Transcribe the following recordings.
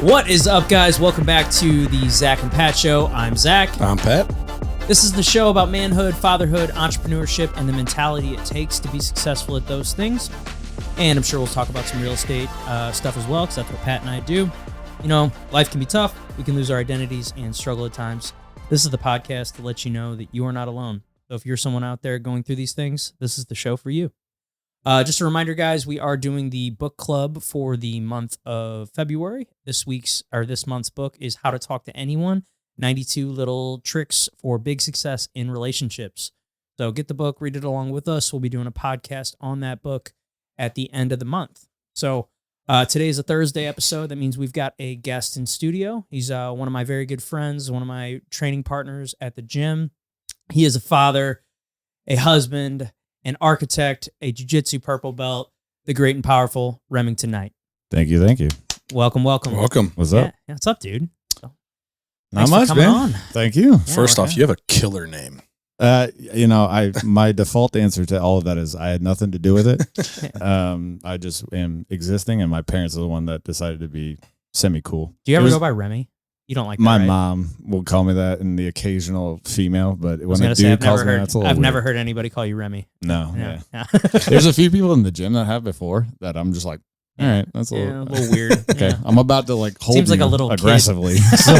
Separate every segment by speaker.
Speaker 1: What is up, guys? Welcome back to the Zach and Pat Show. I'm Zach.
Speaker 2: I'm Pat.
Speaker 1: This is the show about manhood, fatherhood, entrepreneurship, and the mentality it takes to be successful at those things. And I'm sure we'll talk about some real estate stuff as well, because that's what Pat and I do. You know, life can be tough. We can lose our identities and struggle at times. This is the podcast to let you know that you are not alone. So if you're someone out there going through these things, this is the show for you. Just a reminder, guys, we are doing the book club for the month of February. This month's book is How to Talk to Anyone, 92 Little Tricks for Big Success in Relationships. So get the book, read it along with us. We'll be doing a podcast on that book at the end of the month. So today is a Thursday episode. That means we've got a guest in studio. He's one of my very good friends, one of my training partners at the gym. He is a father, a husband, an architect, a jiu-jitsu purple belt, the great and powerful Remington Knight.
Speaker 3: Thank you.
Speaker 1: Welcome.
Speaker 3: What's up?
Speaker 1: Yeah, what's up, dude?
Speaker 3: Not much, man. On. Thank you.
Speaker 1: Yeah,
Speaker 2: First off, you have a killer name.
Speaker 3: My default answer to all of that is I had nothing to do with it. I just am existing, and my parents are the one that decided to be semi-cool.
Speaker 1: Do you ever go by Remy? You don't like that,
Speaker 3: my
Speaker 1: right?
Speaker 3: mom will call me that, and the occasional female, but when a dude calls me, that's a little
Speaker 1: I've
Speaker 3: weird.
Speaker 1: never heard anybody call you Remy.
Speaker 3: No,
Speaker 1: Yeah.
Speaker 3: There's a few people in the gym that have before that I'm just like, all right, that's a
Speaker 1: little weird.
Speaker 3: Okay,
Speaker 1: Yeah.
Speaker 3: I'm about to hold
Speaker 1: seems like
Speaker 3: you
Speaker 1: a little
Speaker 3: aggressively.
Speaker 1: So.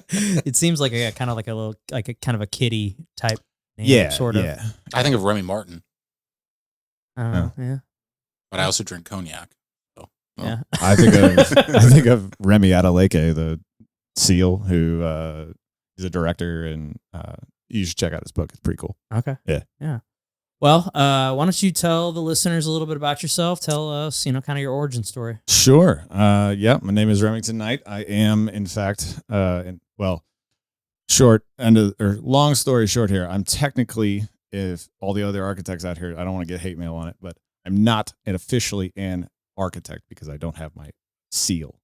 Speaker 1: It seems like a kind of a kiddie type name, sort of.
Speaker 3: Yeah.
Speaker 2: I think of Remy Martin,
Speaker 1: Yeah.
Speaker 2: but I also drink cognac. So, well.
Speaker 1: Yeah.
Speaker 3: I think of Remy Adeleke, the SEAL, who is a director, and you should check out his book. It's pretty cool.
Speaker 1: Okay.
Speaker 3: Yeah.
Speaker 1: Well, why don't you tell the listeners a little bit about yourself? Tell us, kind of your origin story.
Speaker 3: Sure. My name is Remington Knight. I am, in fact, long story short here, I'm technically, if all the other architects out here, I don't want to get hate mail on it, but I'm not officially an architect because I don't have my seal.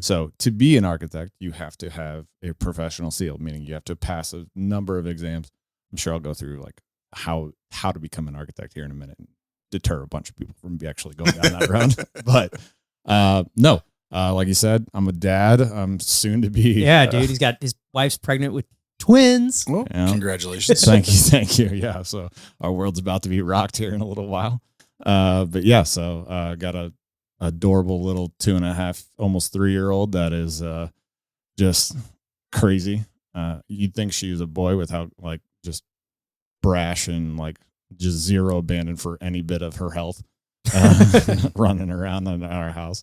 Speaker 3: So to be an architect, you have to have a professional seal, meaning you have to pass a number of exams. I'm sure I'll go through like how to become an architect here in a minute and deter a bunch of people from actually going down that road. But no, like you said, I'm a dad. I'm soon to be.
Speaker 1: Yeah, dude. He's got his wife's pregnant with twins.
Speaker 2: Well, congratulations.
Speaker 3: Thank you. Yeah, so our world's about to be rocked here in a little while. But yeah, so got a adorable little 2.5, almost 3-year-old that is just crazy. You'd think she was a boy with how like just brash and like just zero abandon for any bit of her health, running around in our house.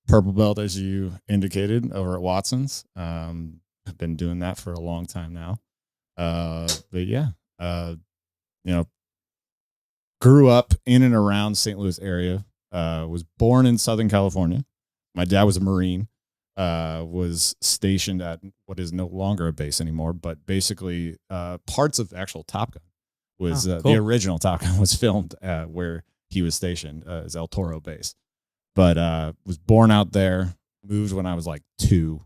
Speaker 3: Purple belt, as you indicated, over at Watson's. I've been doing that for a long time now. But yeah, grew up in and around St. Louis area. Was born in Southern California. My dad was a Marine. Was stationed at what is no longer a base anymore, but basically parts of actual Top Gun was
Speaker 1: cool.
Speaker 3: the original Top Gun was filmed where he was stationed as El Toro base. But was born out there, moved when I was like 2,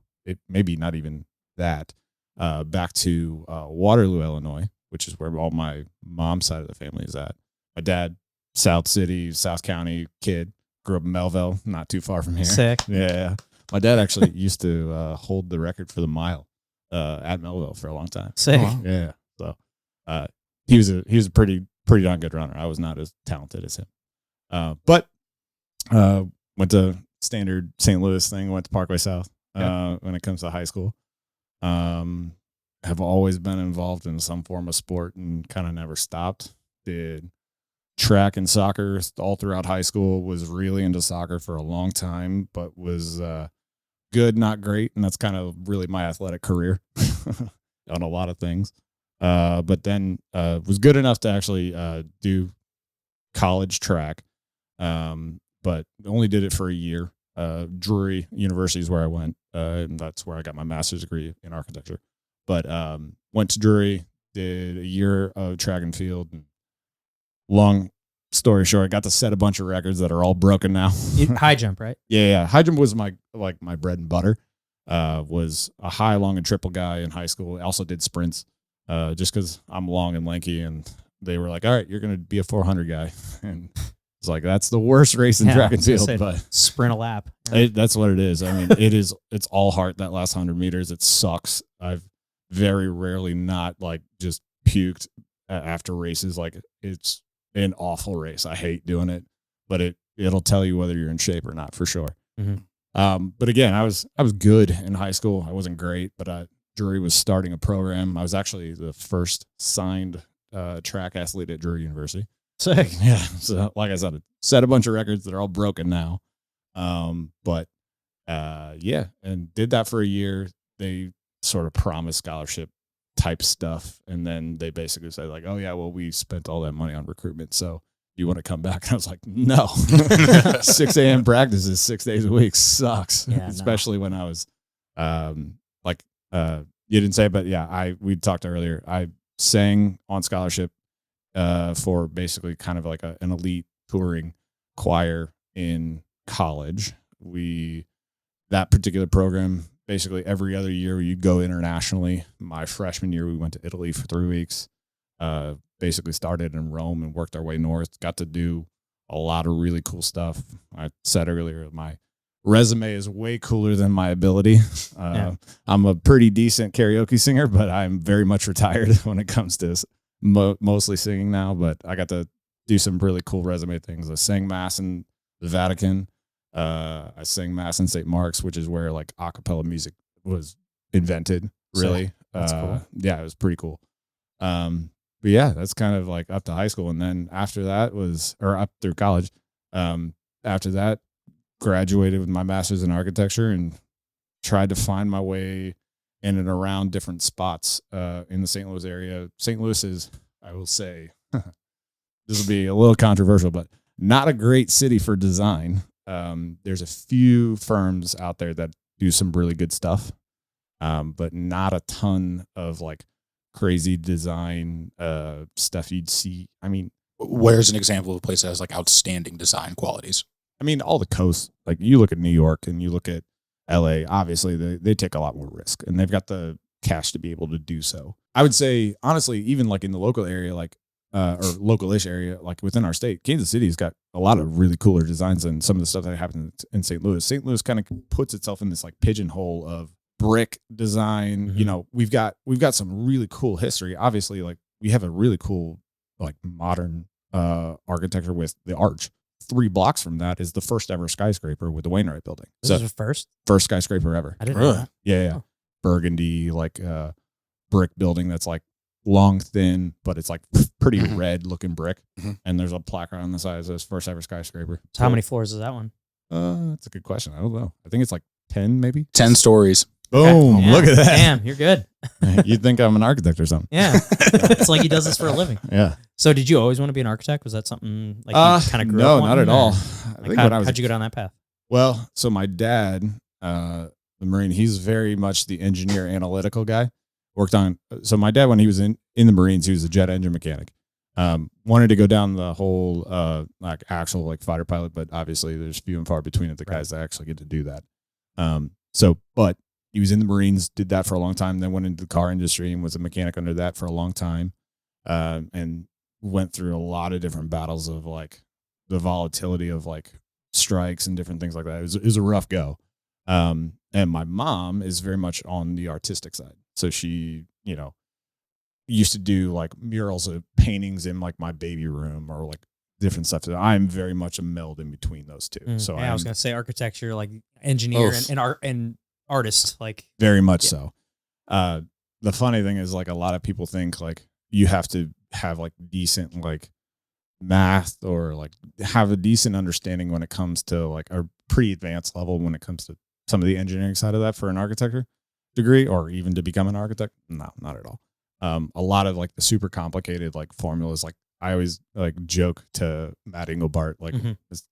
Speaker 3: maybe not even that, back to Waterloo, Illinois, which is where all my mom's side of the family is at. My dad, South City, South County kid, grew up in Melville, not too far from here.
Speaker 1: Sick.
Speaker 3: Yeah. My dad actually used to hold the record for the mile at Melville for a long time.
Speaker 1: Sick.
Speaker 3: Yeah. So he was a pretty darn good runner. I was not as talented as him. But went to standard St. Louis thing, went to Parkway South when it comes to high school. Have always been involved in some form of sport and kind of never stopped. Did track and soccer all throughout high school, was really into soccer for a long time, but was good, not great. And that's kind of really my athletic career on a lot of things. But then was good enough to actually do college track, but only did it for a year. Drury University is where I went, and that's where I got my master's degree in architecture. But went to Drury, did a year of track and field, and long story short, I got to set a bunch of records that are all broken now.
Speaker 1: High jump, right?
Speaker 3: Yeah. High jump was my bread and butter. Was a high, long, and triple guy in high school. I also did sprints, just because I'm long and lanky, and they were like, "All right, you're going to be a 400 guy." And It's like, that's the worst race in track and field, but
Speaker 1: sprint a lap.
Speaker 3: That's what it is. I mean, it's all heart that last 100 meters. It sucks. I've very rarely not like just puked after races. Like, it's an awful race. I hate doing it, but it'll tell you whether you're in shape or not, for sure. But again, I was good in high school. I wasn't great, but Drury was starting a program. I was actually the first signed track athlete at Drury University.
Speaker 1: Sick.
Speaker 3: Yeah. So like I said, it set a bunch of records that are all broken now. But yeah, and did that for a year. They sort of promised scholarship type stuff. And then they basically said like, oh yeah, well, we spent all that money on recruitment. So you want to come back? And I was like, no. 6 a.m. practices 6 days a week sucks. Yeah, especially when I was you didn't say it, but yeah, we talked earlier. I sang on scholarship for basically kind of like an elite touring choir in college. That particular program, basically every other year you'd go internationally. My freshman year, we went to Italy for 3 weeks. Basically started in Rome and worked our way north. Got to do a lot of really cool stuff. I said earlier, my resume is way cooler than my ability. I'm a pretty decent karaoke singer, but I'm very much retired when it comes to mostly singing now. But I got to do some really cool resume things. I sang mass in the Vatican. I sang mass in St. Mark's, which is where like a cappella music was invented, really.
Speaker 1: That's cool.
Speaker 3: Yeah, it was pretty cool. But yeah, that's kind of like up to high school. And then after that up through college. After that, graduated with my master's in architecture and tried to find my way in and around different spots in the St. Louis area. St. Louis is, I will say, this will be a little controversial, but not a great city for design. There's a few firms out there that do some really good stuff, but not a ton of like crazy design stuff you'd see. I mean,
Speaker 2: where's an example of a place that has like outstanding design qualities?
Speaker 3: I mean, all the coasts, like you look at New York and you look at LA, obviously they take a lot more risk and they've got the cash to be able to do so. I would say, honestly, even like in the local area, like, or local-ish area, like within our state, Kansas City's got a lot of really cooler designs than some of the stuff that happens in St. Louis. St. Louis kind of puts itself in this like pigeonhole of brick design. You know, we've got some really cool history. Obviously, like we have a really cool, like modern architecture with the Arch. 3 blocks from that is the first ever skyscraper with the Wainwright building.
Speaker 1: This is the first
Speaker 3: skyscraper ever.
Speaker 1: I didn't know that.
Speaker 3: Yeah. Oh. Burgundy, like brick building that's like long, thin, but it's like pretty red looking brick. And there's a placard on the side that says first ever skyscraper.
Speaker 1: So how many floors is that one?
Speaker 3: That's a good question. I don't know. I think it's like 10 maybe.
Speaker 2: 10 stories.
Speaker 3: Boom.
Speaker 1: Okay.
Speaker 3: Look at that.
Speaker 1: Damn, you're good.
Speaker 3: You'd think I'm an architect or something.
Speaker 1: Yeah. It's like he does this for a living.
Speaker 3: Yeah.
Speaker 1: So did you always want to be an architect? Was that something like you kind of grew up
Speaker 3: No, not at all.
Speaker 1: Like how'd you go down that path?
Speaker 3: Well, so my dad, the Marine, he's very much the engineer analytical guy. So my dad, when he was in the Marines, he was a jet engine mechanic. Wanted to go down the whole like actual like fighter pilot, but obviously there's few and far between the guys that actually get to do that. But he was in the Marines, did that for a long time, then went into the car industry and was a mechanic under that for a long time, and went through a lot of different battles of like the volatility of like strikes and different things like that. It was a rough go. And my mom is very much on the artistic side. So she, used to do like murals of paintings in like my baby room or like different stuff. So I'm very much a meld in between those two. So
Speaker 1: I was going to say architecture, like engineer and art and artist, like
Speaker 3: very much so. The funny thing is like a lot of people think like you have to have like decent like math or like have a decent understanding when it comes to like a pretty advanced level when it comes to some of the engineering side of that for an architecture degree or even to become an architect. No, not at all. A lot of like the super complicated like formulas, like I always like joke to Matt Engelbart, like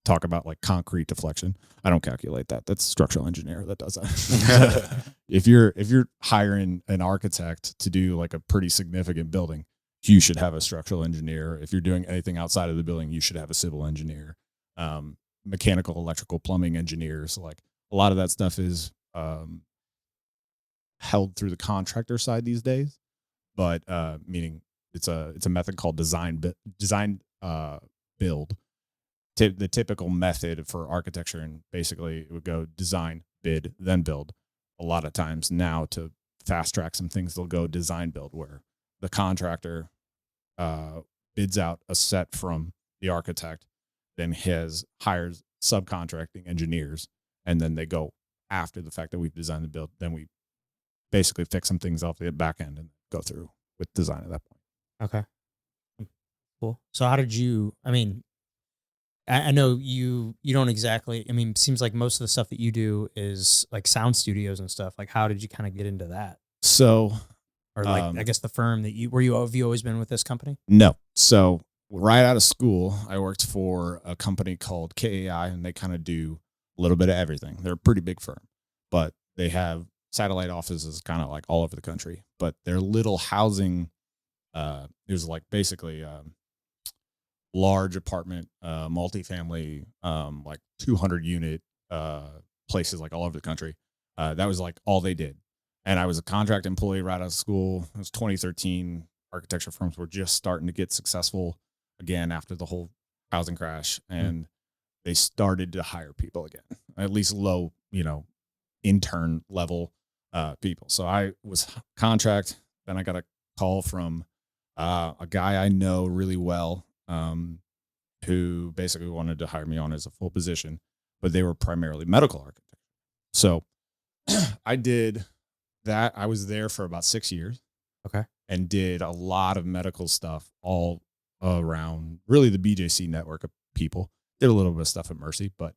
Speaker 3: talk about like concrete deflection. I don't calculate that. That's a structural engineer that does that. If you're hiring an architect to do like a pretty significant building, you should have a structural engineer. If you're doing anything outside of the building, you should have a civil engineer, mechanical, electrical, plumbing engineers. Like a lot of that stuff is held through the contractor side these days, but meaning it's a method called design build. the typical method for architecture, and basically it would go design, bid, then build. A lot of times now, to fast track some things, they'll go design build, where the contractor bids out a set from the architect, then hires subcontracting engineers, and then they go after the fact that we've designed the build. Then we basically fix some things off the back end and go through with design at that point.
Speaker 1: Okay. Cool. So how did you, I mean, I know you don't exactly, I mean, seems like most of the stuff that you do is like sound studios and stuff. Like, how did you kind of get into that?
Speaker 3: So,
Speaker 1: or like, I guess the firm that have you always been with this company?
Speaker 3: No. So right out of school, I worked for a company called KAI, and they kind of do a little bit of everything. They're a pretty big firm, but they have satellite offices kind of like all over the country. But their little housing, it was like basically large apartment, multifamily, like 200 unit places like all over the country. That was like all they did. And I was a contract employee right out of school. It was 2013. Architecture firms were just starting to get successful again after the whole housing crash. And they started to hire people again, at least low, intern level people. So I was contract. Then I got a call from a guy I know really well, who basically wanted to hire me on as a full position, but they were primarily medical architecture. So I did that. I was there for about 6 years.
Speaker 1: Okay.
Speaker 3: And did a lot of medical stuff all around really the BJC network of people. Did a little bit of stuff at Mercy, but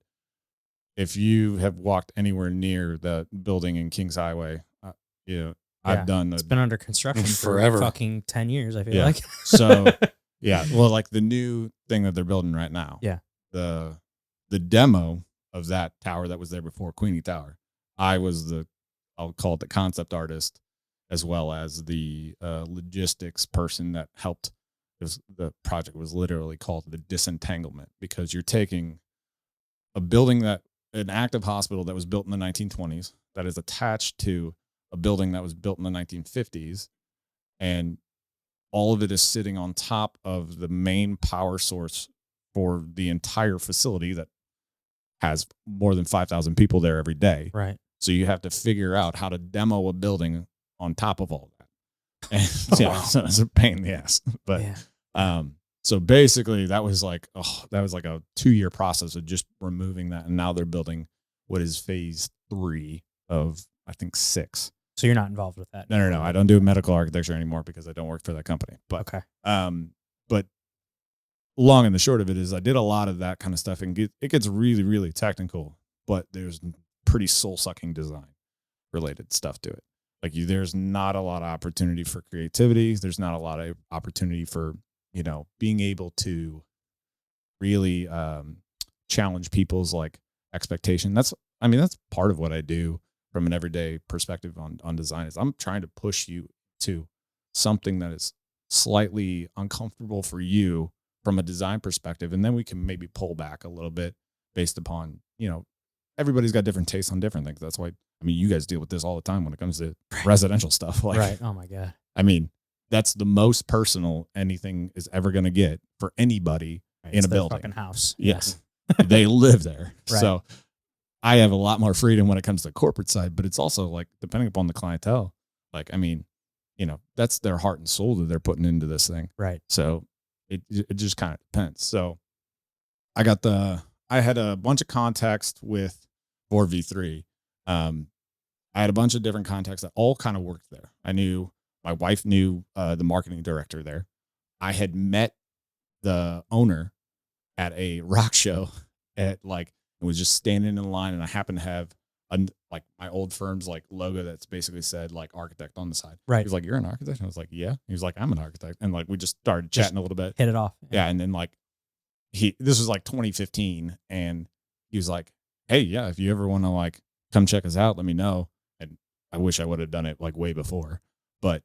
Speaker 3: if you have walked anywhere near the building in Kings Highway, I've done.
Speaker 1: It's been under construction
Speaker 2: forever.
Speaker 1: For fucking 10 years, I feel like.
Speaker 3: So, well, like the new thing that they're building right now.
Speaker 1: Yeah.
Speaker 3: The demo of that tower that was there before, Queenie Tower, I was I'll call it the concept artist, as well as the logistics person that helped. The project was literally called the disentanglement, because you're taking a building an active hospital that was built in the 1920s that is attached to a building that was built in the 1950s, and all of it is sitting on top of the main power source for the entire facility that has more than 5,000 people there every day.
Speaker 1: Right.
Speaker 3: So you have to figure out how to demo a building on top of all that. And so it's a pain in the ass. But so basically that was like a 2-year process of just removing that. And now they're building what is phase 3 of, I think, 6.
Speaker 1: So you're not involved with that?
Speaker 3: No. I don't do medical architecture anymore because I don't work for that company. But
Speaker 1: okay.
Speaker 3: But long and the short of it is I did a lot of that kind of stuff, and it gets really, really technical, but there's pretty soul-sucking design related stuff to it. Like there's not a lot of opportunity for creativity. There's not a lot of opportunity for, being able to really challenge people's like expectation. That's part of what I do from an everyday perspective on design, is I'm trying to push you to something that is slightly uncomfortable for you from a design perspective. And then we can maybe pull back a little bit based upon, everybody's got different tastes on different things. That's why, you guys deal with this all the time when it comes to residential stuff. Like,
Speaker 1: right. Oh my God.
Speaker 3: That's the most personal anything is ever going to get for anybody in a building.
Speaker 1: Fucking house.
Speaker 3: Yes. They live there.
Speaker 1: Right.
Speaker 3: So I have a lot more freedom when it comes to the corporate side, but it's also like, depending upon the clientele, like, that's their heart and soul that they're putting into this thing.
Speaker 1: Right.
Speaker 3: So it just kind of depends. So I had a bunch of context with 4v3. I had a bunch of different contacts that all kind of worked there. My wife knew the marketing director there. I had met the owner at a rock show and was just standing in line, and I happened to have my old firm's logo that's basically said architect on the side.
Speaker 1: Right.
Speaker 3: He was like, "You're an architect?" And I was like, "Yeah." He was like, "I'm an architect." And we just started chatting a little bit.
Speaker 1: Hit it off.
Speaker 3: Yeah. And then this was 2015, and he was like, "Hey, yeah, if you ever want to come check us out, let me know." And I wish I would have done it way before. But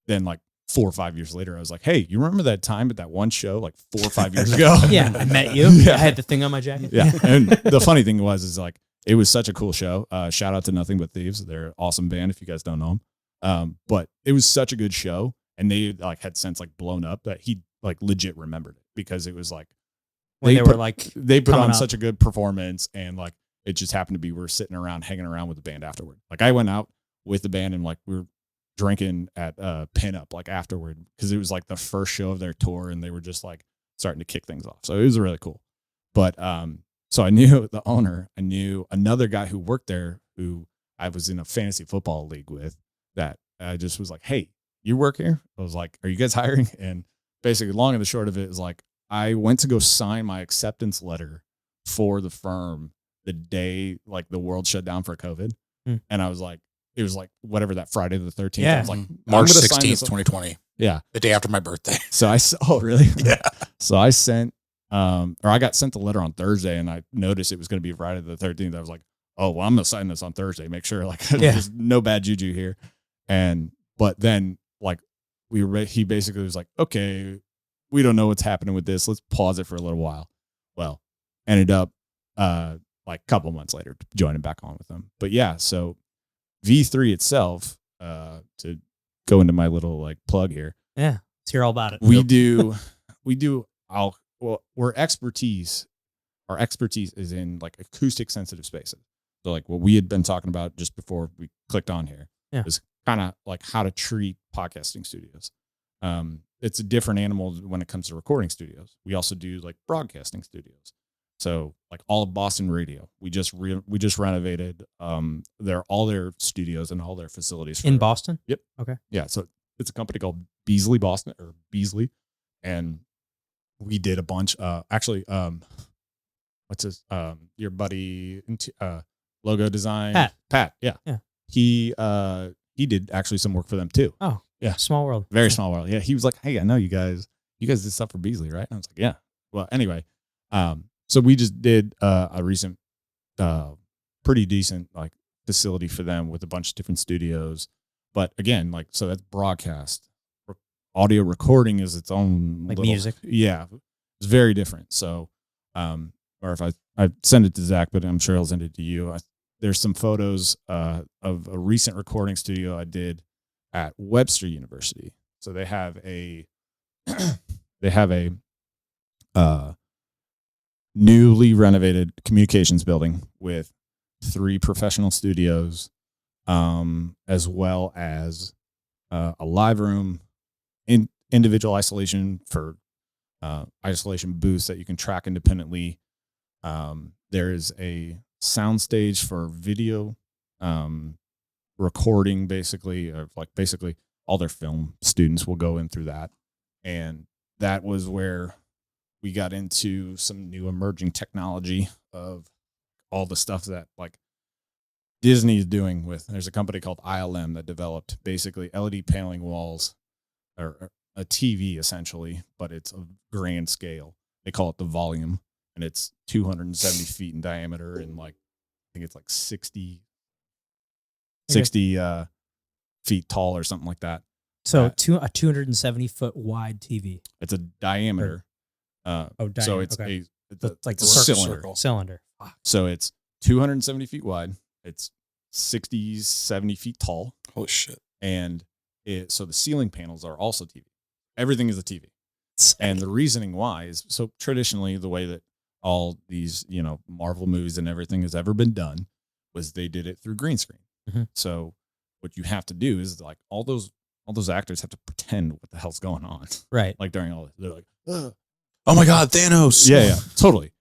Speaker 3: then 4 or 5 years later, I was like, "Hey, you remember that time at that one show 4 or 5 years ago?"
Speaker 1: Yeah, I met you.
Speaker 3: Yeah.
Speaker 1: I had the thing on my jacket.
Speaker 3: Yeah. And the funny thing is it was such a cool show. Shout out to Nothing But Thieves. They're an awesome band if you guys don't know them. But it was such a good show, and they had since blown up that he legit remembered it, because it was
Speaker 1: when they were like
Speaker 3: they put
Speaker 1: coming
Speaker 3: on
Speaker 1: up.
Speaker 3: such a good performance, and like it just happened to be we're sitting around hanging around with the band afterward. Like I went out with the band and like we were drinking at Pinup like afterward because it was like the first show of their tour and they were just like starting to kick things off. So it was really cool. But so I knew the owner, I knew another guy who worked there who I was in a fantasy football league with, that I just was like, hey, you work here? I was like, are you guys hiring? And basically long and the short of it is like I went to go sign my acceptance letter for the firm the day like the world shut down for COVID. And I was like, it was like whatever that Friday the 13th.
Speaker 1: Yeah.
Speaker 3: I was like,
Speaker 2: March 16th, 2020.
Speaker 3: Yeah.
Speaker 2: The day after my birthday.
Speaker 3: So oh really?
Speaker 2: Yeah.
Speaker 3: So I sent, or I got sent the letter on Thursday and I noticed it was going to be Friday the 13th. I was like, oh, well, I'm going to sign this on Thursday. Make sure like there's no bad juju here. But then like he basically was like, okay, we don't know what's happening with this. Let's pause it for a little while. Well, ended up like a couple months later joining back on with them. But yeah, so V3 itself, to go into my little like plug here.
Speaker 1: Yeah, let's hear all about it.
Speaker 3: Our expertise is in like acoustic sensitive spaces. So like what we had been talking about just before we clicked on here is kind of like how to treat podcasting studios. It's a different animal when it comes to recording studios. We also do like broadcasting studios. So like all of Boston Radio, we just renovated all their studios and all their facilities
Speaker 1: in Boston.
Speaker 3: Yep.
Speaker 1: Okay.
Speaker 3: Yeah. So it's a company called Beasley Boston or Beasley, and we did a bunch. Actually, what's his your buddy logo design Pat. Yeah. He did actually some work for them too.
Speaker 1: Oh yeah, small world.
Speaker 3: Very small world. Yeah. He was like, hey, I know you guys did stuff for Beasley, right? And I was like, yeah. Well, anyway, so we just did a recent, pretty decent like facility for them with a bunch of different studios. But again, like, so that's broadcast. Audio recording is its own
Speaker 1: like music.
Speaker 3: Yeah, it's very different. So, or if I send it to Zach, but I'm sure I'll send it to you. There's some photos of a recent recording studio I did at Webster University. So they have a newly renovated communications building with 3 professional studios, as well as a live room, individual isolation for isolation booths that you can track independently. There is a soundstage for video recording, basically all their film students will go in through that. And that was where we got into some new emerging technology of all the stuff that like Disney is doing with, there's a company called ILM that developed basically LED paneling walls, or a TV essentially, but it's a grand scale. They call it the volume, and it's 270 feet in diameter and like, I think it's like 60 feet tall or something like that.
Speaker 1: So a 270 foot wide TV.
Speaker 3: It's a diameter.
Speaker 1: Diameter.
Speaker 3: So it's
Speaker 1: okay.
Speaker 3: it's
Speaker 1: like
Speaker 3: a
Speaker 1: cylinder.
Speaker 3: So it's 270 feet wide. It's 60, 70 feet tall.
Speaker 2: Holy shit.
Speaker 3: And so the ceiling panels are also TV. Everything is a TV. And the reasoning why is, so traditionally the way that all these, Marvel movies and everything has ever been done was they did it through green screen.
Speaker 1: Mm-hmm.
Speaker 3: So what you have to do is like all those actors have to pretend what the hell's going on.
Speaker 1: Right.
Speaker 3: Like during all this, they're like, ugh.
Speaker 2: Oh my God, Thanos.
Speaker 3: Yeah, totally.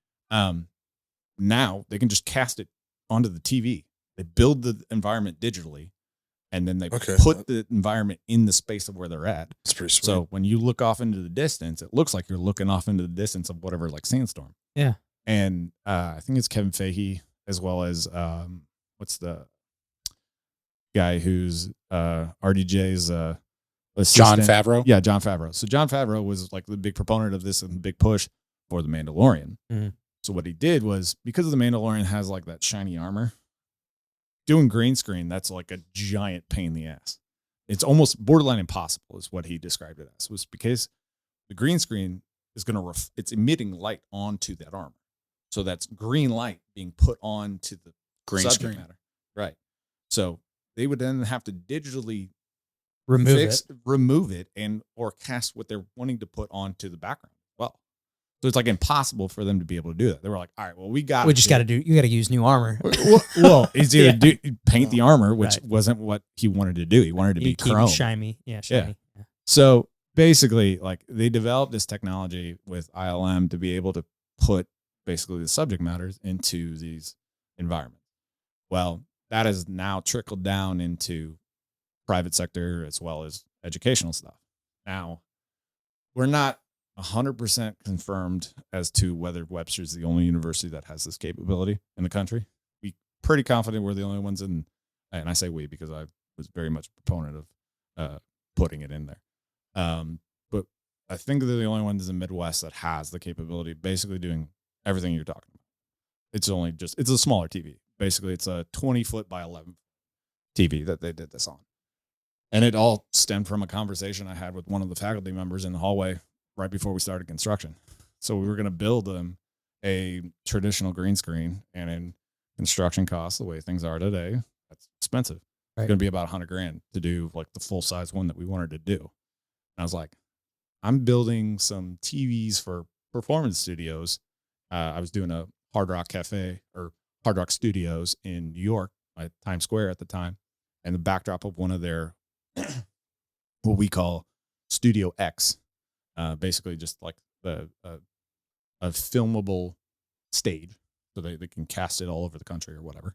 Speaker 3: Now they can just cast it onto the TV. They build the environment digitally, and then they put the environment in the space of where they're at.
Speaker 2: That's pretty sweet.
Speaker 3: So when you look off into the distance, it looks like you're looking off into the distance of whatever, like Sandstorm.
Speaker 1: Yeah.
Speaker 3: And I think it's Kevin Feige, as well as what's the guy who's RDJ's assistant?
Speaker 2: Jon Favreau.
Speaker 3: Yeah, Jon Favreau. So Jon Favreau was like the big proponent of this and the big push for the Mandalorian.
Speaker 1: Mm-hmm.
Speaker 3: So what he did was, because the Mandalorian has like that shiny armor, doing green screen, that's like a giant pain in the ass. It's almost borderline impossible is what he described it as, was because the green screen is going to, it's emitting light onto that armor. So that's green light being put onto the
Speaker 2: green
Speaker 3: subject
Speaker 2: screen
Speaker 3: matter. Right. So they would then have to digitally
Speaker 1: remove it
Speaker 3: and or cast what they're wanting to put onto the background. Well, So it's like impossible for them to be able to do that. They were like, all right, well, we got
Speaker 1: you got to use new armor.
Speaker 3: well, it's either
Speaker 1: Yeah.
Speaker 3: paint the armor, which
Speaker 1: Right.
Speaker 3: wasn't what he wanted to do. He wanted to be
Speaker 1: Keep it
Speaker 3: chrome.
Speaker 1: shiny. Yeah, shiny. Yeah.
Speaker 3: So basically, like they developed this technology with ILM to be able to put basically the subject matters into these environments. Well, that has now trickled down into private sector as well as educational stuff. Now, we're not 100% confirmed as to whether Webster is the only university that has this capability in the country. We pretty confident we're the only ones and I say we because I was very much a proponent of putting it in there. But I think they're the only ones in the Midwest that has the capability of basically doing everything you're talking about. It's a smaller TV. Basically, it's a 20-foot by 11 TV that they did this on. And it all stemmed from a conversation I had with one of the faculty members in the hallway right before we started construction. So we were going to build them a traditional green screen, and in construction costs, the way things are today, that's expensive.
Speaker 1: Right.
Speaker 3: It's going to be about $100,000 to do like the full size one that we wanted to do. And I was like, I'm building some TVs for performance studios. I was doing a Hard Rock Cafe or Hard Rock Studios in New York at Times Square at the time. And the backdrop of one of their, what we call Studio X, basically just like a filmable stage so they can cast it all over the country or whatever.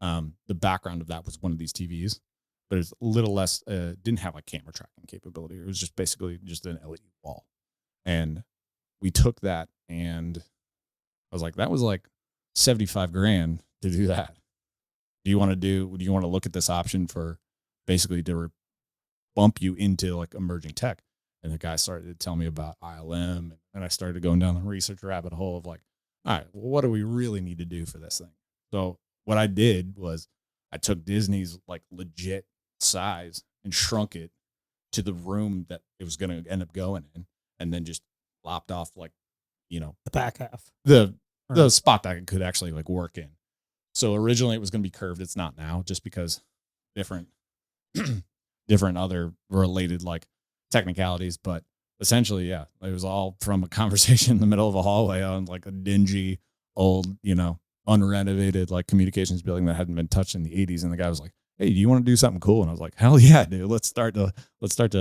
Speaker 3: The background of that was one of these TVs, but it's a little less, didn't have like camera tracking capability. It was just basically just an LED wall. And we took that and I was like, that was like $75,000 to do that. Do you want to look at this option for basically to bump you into like emerging tech? And the guy started to tell me about ILM. And I started going down the research rabbit hole of like, all right, well, what do we really need to do for this thing? So what I did was I took Disney's like legit size and shrunk it to the room that it was going to end up going in, and then just lopped off like,
Speaker 1: the back half,
Speaker 3: the spot that it could actually like work in. So originally it was going to be curved. It's not now, just because different other related like technicalities. But essentially, yeah, it was all from a conversation in the middle of a hallway on like a dingy old, unrenovated like communications building that hadn't been touched in the 80s. And the guy was like, hey, do you want to do something cool? And I was like, hell yeah, dude. Let's start to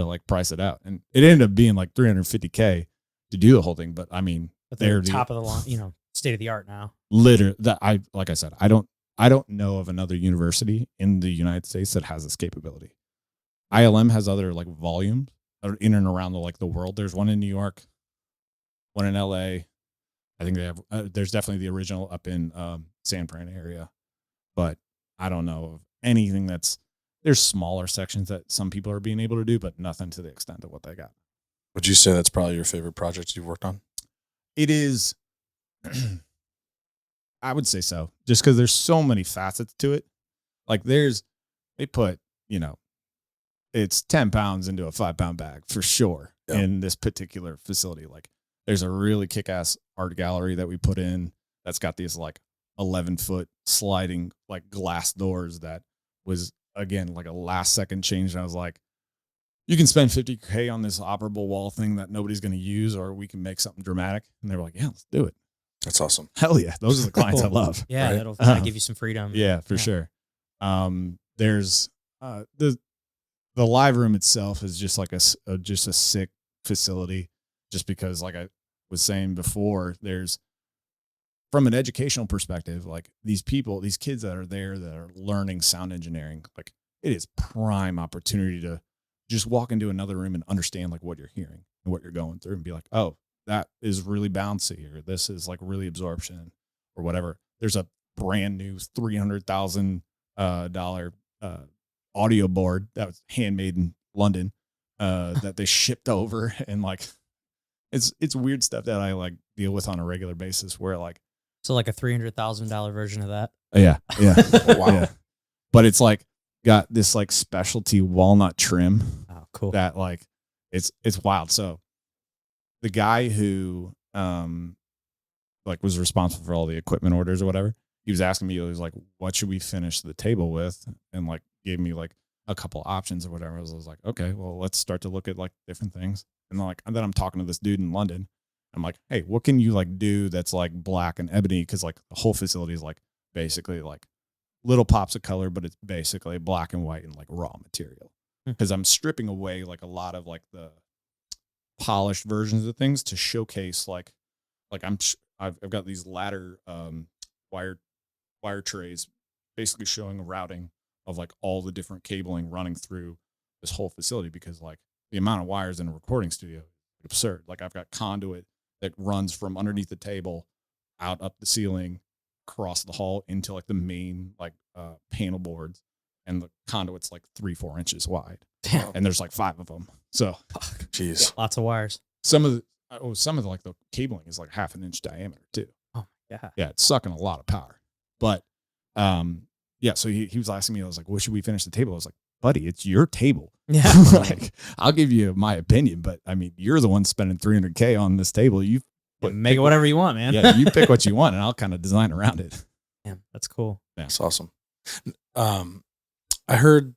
Speaker 3: like price it out. And it ended up being like $350,000 to do the whole thing. But I mean,
Speaker 1: they're top of the line, state of the art now.
Speaker 3: Literally, like I said, I don't know of another university in the United States that has this capability. ILM has other like volumes in and around the world. There's one in New York, one in LA. I think they have. There's definitely the original up in San Fran area, but I don't know of anything there's smaller sections that some people are being able to do, but nothing to the extent of what they got.
Speaker 2: Would you say that's probably your favorite project you've worked on?
Speaker 3: It is. I would say so, just because there's so many facets to it. Like they put, it's 10 pounds into a 5-pound bag for sure. Yep. In this particular facility. Like there's a really kick-ass art gallery that we put in that's got these like 11-foot sliding like glass doors that was, again, like a last second change. And I was like, you can spend $50,000 on this operable wall thing that nobody's going to use, or we can make something dramatic. And they were like, yeah, let's do it.
Speaker 2: That's awesome.
Speaker 3: Hell yeah. Those are the clients I love.
Speaker 1: Yeah.
Speaker 3: Right?
Speaker 1: That'll kind of give you some freedom.
Speaker 3: Yeah, for sure. There's the live room itself is just like a sick facility, just because like I was saying before, there's, from an educational perspective, like these kids that are there that are learning sound engineering, like it is prime opportunity to just walk into another room and understand like what you're hearing and what you're going through and be like, oh, that is really bouncy, or this is like really absorption or whatever. There's a brand new $300,000 audio board that was handmade in London that they shipped over, and like it's weird stuff that I like deal with on a regular basis where like,
Speaker 1: so like a $300,000 version of that.
Speaker 3: Yeah. Wow. Yeah. But it's like got this like specialty walnut trim.
Speaker 1: Oh, cool.
Speaker 3: That like it's wild. So the guy who like was responsible for all the equipment orders or whatever, he was asking me, he was like, what should we finish the table with? And like gave me like a couple options or whatever. I was like, okay, well, let's start to look at like different things. And then I'm talking to this dude in London, I'm like, hey, what can you like do that's like black and ebony? Because like the whole facility is like basically like little pops of color, but it's basically black and white and like raw material. Because I'm stripping away like a lot of like the polished versions of things to showcase like I've got these ladder wire trays basically showing a routing of like all the different cabling running through this whole facility, because like the amount of wires in a recording studio is absurd. Like I've got conduit that runs from underneath the table out up the ceiling across the hall into like the main like panel boards, and the conduit's like 3-4 inches wide.
Speaker 1: Damn.
Speaker 3: And there's like 5 of them. So
Speaker 2: Jeez.
Speaker 1: Lots of wires.
Speaker 3: some of the like the cabling is like 1/2 inch diameter too.
Speaker 1: Oh my God.
Speaker 3: Yeah, it's sucking a lot of power. But yeah, so he was asking me, I was like, what should we finish the table? I was like, buddy, it's your table.
Speaker 1: Yeah.
Speaker 3: Like, I'll give you my opinion, but I mean, you're the one spending $300K on this table. You
Speaker 1: Make it whatever you want, man.
Speaker 3: Yeah, you pick what you want, and I'll kind of design around it.
Speaker 1: Yeah, that's cool.
Speaker 3: Yeah.
Speaker 4: That's awesome. I heard,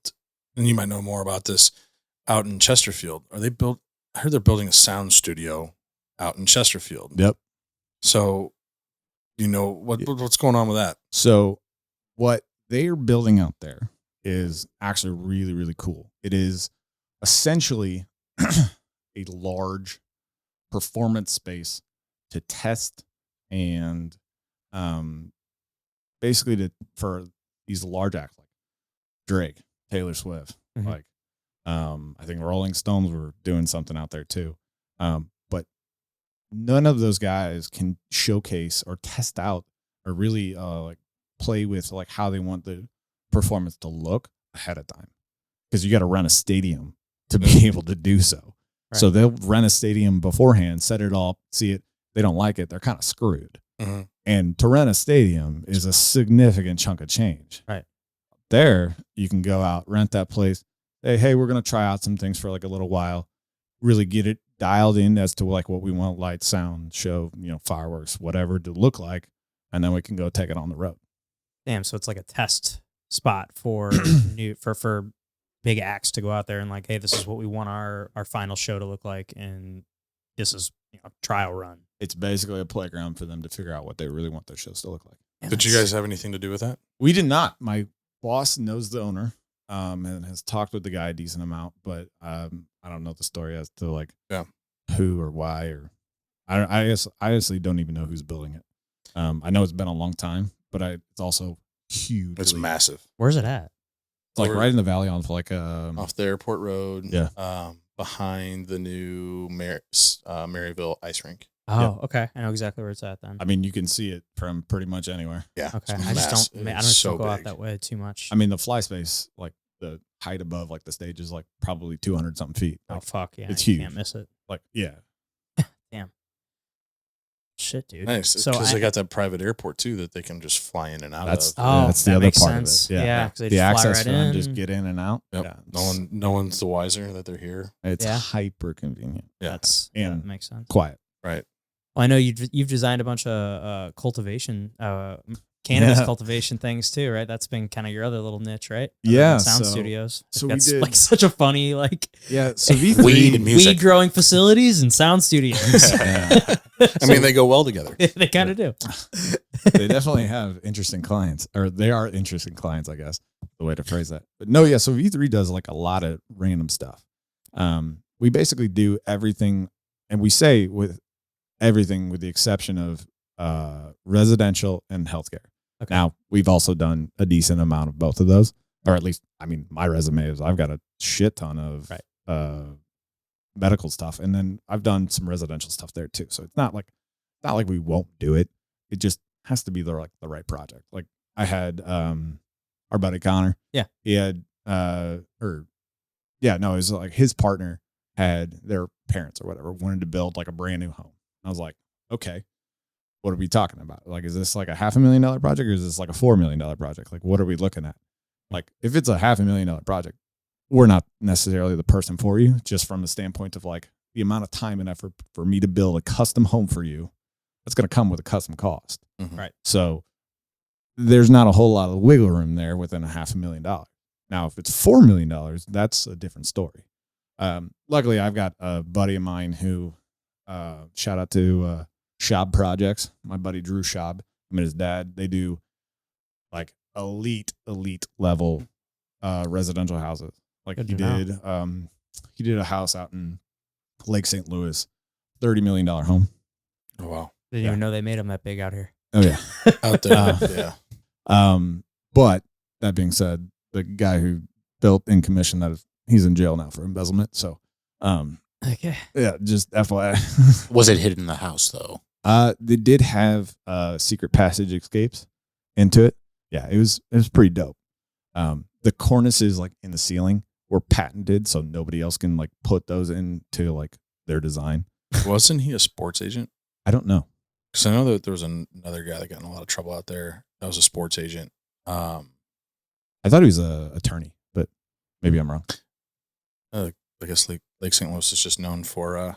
Speaker 4: and you might know more about this, out in Chesterfield. I heard they're building a sound studio out in Chesterfield.
Speaker 3: Yep.
Speaker 4: So, you know what's going on with that?
Speaker 3: So what they are building out there is actually really, really cool. It is essentially a large performance space to test and basically for these large acts like Drake, Taylor Swift,
Speaker 1: Mhm.
Speaker 3: like I think Rolling Stones were doing something out there too. But none of those guys can showcase or test out or really like play with like how they want the performance to look ahead of time, because you got to rent a stadium to be able to do so.
Speaker 1: Right.
Speaker 3: So they'll rent a stadium beforehand, set it all, see it. They don't like it, they're kind of screwed.
Speaker 4: Mm-hmm.
Speaker 3: And to rent a stadium is a significant chunk of change.
Speaker 1: Right.
Speaker 3: There, you can go out, rent that place. Say, hey, we're going to try out some things for like a little while, really get it dialed in as to like what we want, light, sound, show, fireworks, whatever to look like. And then we can go take it on the road.
Speaker 1: Damn, so it's like a test spot for for big acts to go out there and like, hey, this is what we want our final show to look like, and this is trial run.
Speaker 3: It's basically a playground for them to figure out what they really want their shows to look like.
Speaker 1: Man,
Speaker 4: Did you guys have anything to do with that?
Speaker 3: We did not. My boss knows the owner and has talked with the guy a decent amount, but I don't know the story as to like who or why, or I honestly don't even know who's building it. I know it's been a long time, but it's also huge.
Speaker 4: It's massive.
Speaker 1: Where's it at?
Speaker 3: It's like right in the valley on like
Speaker 4: Off the airport road.
Speaker 3: Yeah.
Speaker 4: Behind the new Maryville ice rink.
Speaker 1: Oh, okay. I know exactly where it's at then.
Speaker 3: I mean, you can see it from pretty much anywhere.
Speaker 4: Yeah.
Speaker 1: Okay.
Speaker 4: It's
Speaker 1: I just
Speaker 4: massive.
Speaker 1: don't go out
Speaker 4: big.
Speaker 1: that way too much.
Speaker 3: I mean, the fly space, like the height above like the stage is like probably 200 something feet.
Speaker 1: Oh
Speaker 3: Like,
Speaker 1: fuck yeah.
Speaker 3: it's
Speaker 1: you
Speaker 3: huge.
Speaker 1: Can't miss it.
Speaker 3: like, yeah.
Speaker 1: Shit, dude.
Speaker 4: Nice.
Speaker 1: So
Speaker 4: Because they got that private airport too that they can just fly in and out of.
Speaker 3: That's the
Speaker 1: that
Speaker 3: other
Speaker 1: makes
Speaker 3: part
Speaker 1: sense.
Speaker 3: of it.
Speaker 1: Yeah, 'cause they
Speaker 3: the
Speaker 1: just fly
Speaker 3: access
Speaker 1: right
Speaker 3: for them
Speaker 1: in.
Speaker 3: just get in and out.
Speaker 4: Yep.
Speaker 3: Yeah.
Speaker 4: No one's the wiser that they're here.
Speaker 3: It's
Speaker 1: Yeah.
Speaker 3: hyper convenient.
Speaker 4: Yeah.
Speaker 1: That
Speaker 3: And
Speaker 1: makes sense.
Speaker 3: quiet.
Speaker 4: Right.
Speaker 1: Well, I know you've designed a bunch of cultivation, cannabis
Speaker 3: Yeah.
Speaker 1: cultivation things too, right? That's been kind of your other little niche, right?
Speaker 3: Yeah,
Speaker 1: Sound
Speaker 3: so-
Speaker 1: studios.
Speaker 3: so
Speaker 1: That's
Speaker 3: we did-
Speaker 1: like such a funny
Speaker 3: Yeah. So V3,
Speaker 4: Weed and music.
Speaker 1: weed growing facilities and sound studios.
Speaker 3: Yeah.
Speaker 4: I mean, they go well together.
Speaker 1: They kind of do.
Speaker 3: They definitely have interesting clients, or they are interesting clients, I guess, the way to phrase that. But no, yeah. So V3 does like a lot of random stuff. We basically do everything, and we say with everything with the exception of residential and healthcare.
Speaker 1: Okay.
Speaker 3: Now, we've also done a decent amount of both of those, or at least, I mean, my resume is I've got a shit ton of medical stuff, and then I've done some residential stuff there too. So it's not like we won't do it. It just has to be the right project. Like I had our buddy Connor.
Speaker 1: Yeah.
Speaker 3: He had it was like his partner had their parents or whatever wanted to build like a brand new home. I was like, okay, what are we talking about? Like, is this like a $500,000 project, or is this like a $4 million project? Like, what are we looking at? Like, if it's a $500,000 project, we're not necessarily the person for you, just from the standpoint of like the amount of time and effort for me to build a custom home for you. That's going to come with a custom cost.
Speaker 4: Mhm.
Speaker 1: Right.
Speaker 3: So there's not a whole lot of wiggle room there within a $500,000. Now, if it's $4 million, that's a different story. Luckily, I've got a buddy of mine who Shout out to Schaub Projects. My buddy Drew Schaub, him and his dad, they do like elite level residential houses. Like
Speaker 1: Good
Speaker 3: he
Speaker 1: to know.
Speaker 3: did he did a house out in Lake St. Louis, $30 million home.
Speaker 4: Oh, wow.
Speaker 1: Didn't even know they made them that big out here.
Speaker 3: Oh yeah.
Speaker 4: Out there. Yeah.
Speaker 3: But that being said, the guy who built and commissioned that, he's in jail now for embezzlement. So,
Speaker 1: Okay.
Speaker 3: yeah, just FYI.
Speaker 2: Was it hidden in the house though?
Speaker 3: They did have secret passage escapes into it. Yeah, it was pretty dope. The cornices like in the ceiling were patented, so nobody else can like put those into like their design.
Speaker 4: Wasn't he a sports agent?
Speaker 3: I don't know.
Speaker 4: Because I know that there was another guy that got in a lot of trouble out there. That was a sports agent.
Speaker 3: I thought he was an attorney, but maybe I'm wrong.
Speaker 4: I guess Lake St. Louis is just known for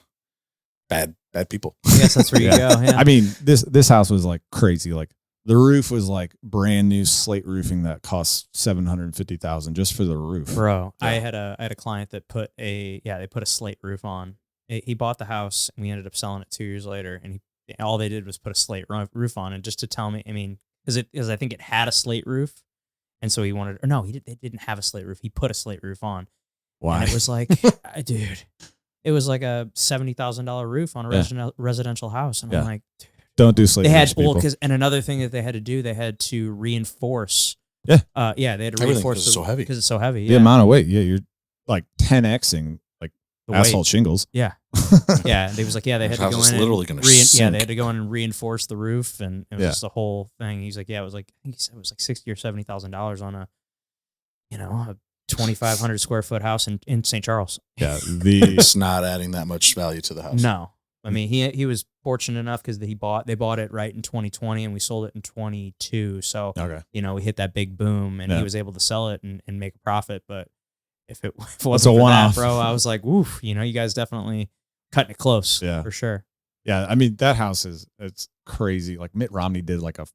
Speaker 4: bad people.
Speaker 1: I guess that's where you go. Yeah.
Speaker 3: I mean, this house was like crazy. Like the roof was like brand new slate roofing that cost $750,000 just for the roof.
Speaker 1: Bro,
Speaker 3: Yeah.
Speaker 1: I had a client that put they put a slate roof on. He bought the house and we ended up selling it 2 years later. And all they did was put a slate roof on, and just to tell me, I mean, because I think it had a slate roof, and so he wanted. Or no, they didn't have a slate roof. He put a slate roof on.
Speaker 3: Why?
Speaker 1: And it was like, dude, it was like a $70,000 roof on a residential house, and I'm like, dude.
Speaker 3: Don't do slate
Speaker 1: They had
Speaker 3: roofs, people.
Speaker 1: and another thing that they had to do, they had to reinforce.
Speaker 3: Yeah.
Speaker 1: They had to
Speaker 4: Everything
Speaker 1: reinforce
Speaker 4: 'cause it's so heavy.
Speaker 1: because it's so heavy.
Speaker 3: The
Speaker 1: Yeah.
Speaker 3: amount of weight. Yeah, you're like 10xing like
Speaker 1: The
Speaker 3: asphalt
Speaker 1: weight.
Speaker 3: shingles.
Speaker 1: Yeah. Yeah. They was like, they had
Speaker 4: This
Speaker 1: to
Speaker 4: house
Speaker 1: go
Speaker 4: is
Speaker 1: in. and
Speaker 4: literally gonna
Speaker 1: they
Speaker 4: sink.
Speaker 1: had to go in and reinforce the roof, and it was
Speaker 3: Yeah.
Speaker 1: just the whole thing. He's like, yeah, it was like, I think he said it was like $60,000 or $70,000 on a 2,500 square foot house in St. Charles.
Speaker 3: Yeah,
Speaker 4: It's not adding that much value to the house.
Speaker 1: No, I mean he was fortunate enough because they bought it right in 2020 and we sold it in 22. So
Speaker 3: okay.
Speaker 1: we hit that big boom and
Speaker 3: Yeah.
Speaker 1: he was able to sell it and make a profit. But if it
Speaker 3: It's
Speaker 1: wasn't
Speaker 3: a
Speaker 1: for
Speaker 3: one-off.
Speaker 1: that, bro, I was like, woof, you guys definitely cutting it close.
Speaker 3: Yeah.
Speaker 1: For sure.
Speaker 3: Yeah, I mean that house it's crazy. Like Mitt Romney did like a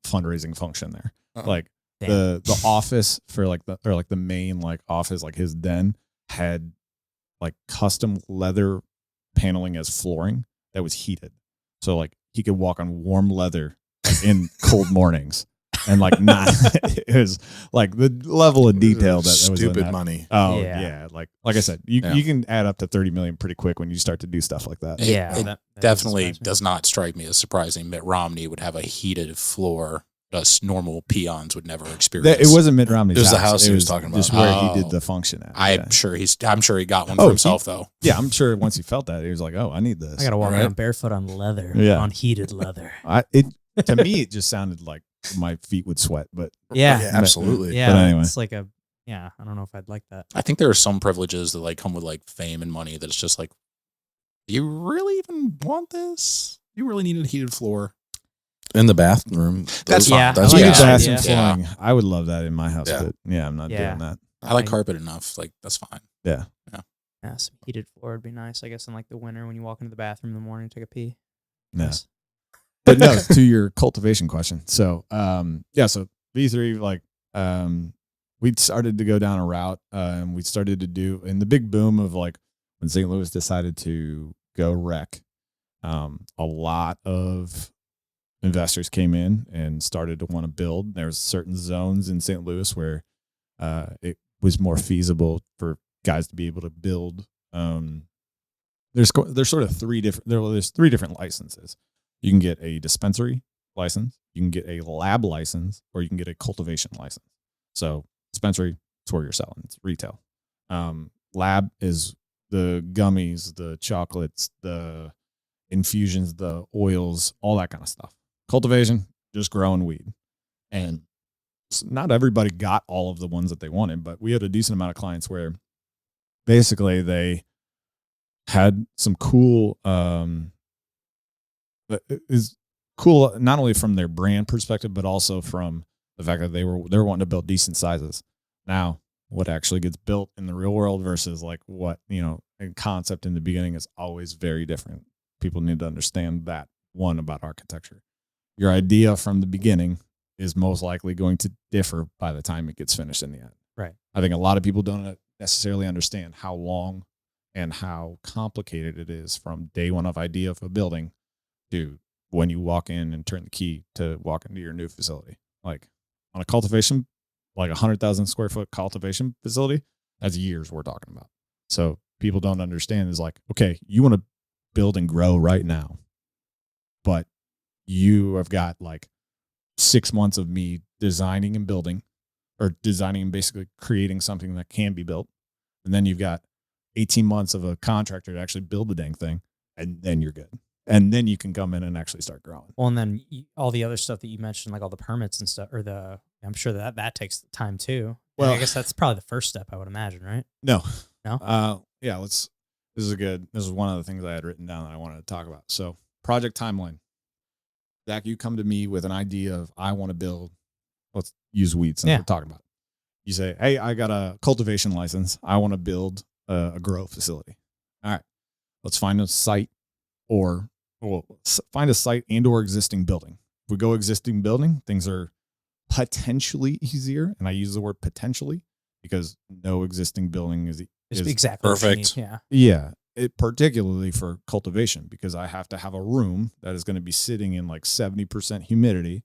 Speaker 3: fundraising function there.
Speaker 4: Uh-huh.
Speaker 3: Like
Speaker 1: Damn.
Speaker 3: the office for like the main like office, like his den had like custom leather paneling as flooring that was heated. So like he could walk on warm leather like, in cold mornings. And like not it was like the level of detail that was in
Speaker 4: stupid
Speaker 3: that.
Speaker 4: money.
Speaker 3: Oh
Speaker 1: Yeah.
Speaker 3: yeah. Like I said, you can add up to 30 million pretty quick when you start to do stuff like that.
Speaker 1: Yeah,
Speaker 2: It
Speaker 1: that
Speaker 2: definitely
Speaker 1: doesn't surprise me.
Speaker 2: does not strike me as surprising. Mitt Romney would have a heated floor us normal peons would never experience.
Speaker 3: It wasn't Mitt Romney's
Speaker 4: It was the
Speaker 3: house.
Speaker 4: house he was talking about.
Speaker 3: Just where
Speaker 2: Oh.
Speaker 3: he did the function at.
Speaker 2: I'm
Speaker 3: yeah.
Speaker 2: sure he got one
Speaker 3: Oh,
Speaker 2: for himself though.
Speaker 3: Yeah, I'm sure once he felt that, he was like, "Oh, I need this."
Speaker 1: I gotta walk
Speaker 4: Right.
Speaker 1: around barefoot on leather,
Speaker 3: Yeah.
Speaker 1: on heated leather.
Speaker 3: To me, it just sounded like my feet would sweat. But
Speaker 1: Yeah.
Speaker 4: Absolutely.
Speaker 1: Yeah,
Speaker 3: But anyway.
Speaker 1: it's like I don't know if I'd like that.
Speaker 2: I think there are some privileges that like come with like fame and money that it's just like, do you really even want this? You really need a heated floor.
Speaker 4: In the bathroom.
Speaker 2: That's fine.
Speaker 1: Yeah,
Speaker 4: That's
Speaker 1: I like
Speaker 3: heated
Speaker 1: that
Speaker 3: bathroom
Speaker 1: idea.
Speaker 3: flooring, I would love that in my house.
Speaker 4: Yeah.
Speaker 3: But yeah, I'm not
Speaker 1: Yeah.
Speaker 3: doing that.
Speaker 2: I like
Speaker 1: I-
Speaker 2: carpet enough. Like that's fine.
Speaker 3: Yeah.
Speaker 1: Yeah, some heated floor would be nice, I guess, in like the winter when you walk into the bathroom in the morning, take a pee.
Speaker 3: Yeah.
Speaker 1: Nice.
Speaker 3: But no, to your cultivation question. So, so V3, like, we started to go down a route, and we started to do, in the big boom of like when St. Louis decided to go rec, a lot of investors came in and started to want to build. There was certain zones in St. Louis where it was more feasible for guys to be able to build. There's sort of there's three different licenses. You can get a dispensary license, you can get a lab license, or you can get a cultivation license. So dispensary, it's where you're selling, it's retail. Lab is the gummies, the chocolates, the infusions, the oils, all that kind of stuff. Cultivation, just growing weed. And not everybody got all of the ones that they wanted, but we had a decent amount of clients where basically they had some cool is cool not only from their brand perspective, but also from the fact that they were wanting to build decent sizes. Now, what actually gets built in the real world versus like what, in concept in the beginning is always very different. People need to understand that one about architecture. Your idea from the beginning is most likely going to differ by the time it gets finished in the end.
Speaker 1: Right.
Speaker 3: I think a lot of people don't necessarily understand how long and how complicated it is from day one of idea of a building to when you walk in and turn the key to walk into your new facility. Like on a cultivation, like 100,000 square foot cultivation facility, that's years we're talking about. So people don't understand is like, okay, you want to build and grow right now, but you have got like 6 months of me designing and building, or designing and basically creating something that can be built. And then you've got 18 months of a contractor to actually build the dang thing. And then you're good. And then you can come in and actually start growing.
Speaker 1: Well, and then all the other stuff that you mentioned, like all the permits and stuff, or I'm sure that takes time too. Well, I guess that's probably the first step, I would imagine, right?
Speaker 3: No.
Speaker 1: Yeah,
Speaker 3: this is one of the things I had written down that I wanted to talk about. So project timeline. Zach, you come to me with an idea of, I want to build, let's use weeds since we're talking about it. You say, hey, I got a cultivation license. I want to build a grow facility. All right, let's find a site find a site and or existing building. If we go existing building, things are potentially easier. And I use the word potentially because no existing building is
Speaker 1: exactly
Speaker 4: perfect.
Speaker 3: Yeah. It particularly for cultivation, because I have to have a room that is going to be sitting in like 70% humidity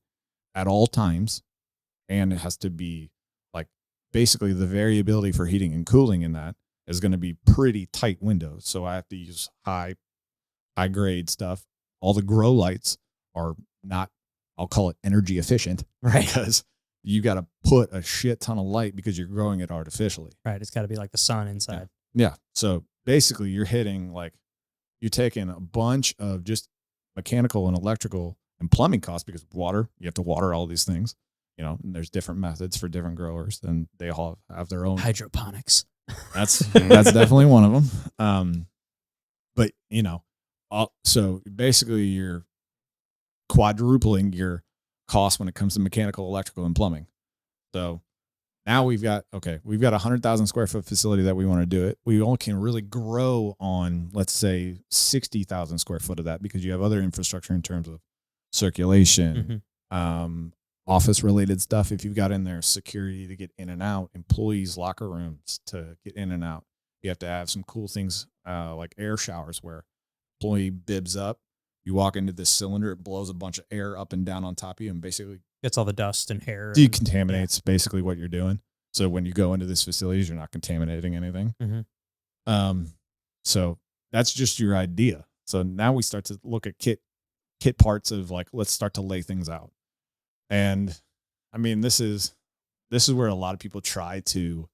Speaker 3: at all times. And it has to be like basically the variability for heating and cooling in that is going to be pretty tight windows. So I have to use high grade stuff. All the grow lights are not, I'll call it energy efficient,
Speaker 1: right?
Speaker 3: Because you got to put a shit ton of light because you're growing it artificially.
Speaker 1: Right. It's got to be like the sun inside.
Speaker 3: Yeah. So basically you're taking a bunch of just mechanical and electrical and plumbing costs, because water, you have to water all these things, and there's different methods for different growers, and they all have their own
Speaker 1: hydroponics.
Speaker 3: That's definitely one of them. But so basically you're quadrupling your cost when it comes to mechanical, electrical, and plumbing. So now we've got 100,000 square foot facility that we want to do it. We only can really grow on, let's say, 60,000 square foot of that, because you have other infrastructure in terms of circulation, office related stuff. If you've got in there security to get in and out, employees' locker rooms to get in and out, you have to have some cool things like air showers where employee bibs up. You walk into this cylinder, it blows a bunch of air up and down on top of you and basically
Speaker 1: gets all the dust and hair.
Speaker 3: Decontaminates basically what you're doing. So when you go into this facilities, you're not contaminating anything. So that's just your idea. So now we start to look at kit parts of like, let's start to lay things out. And I mean, this is where a lot of people try to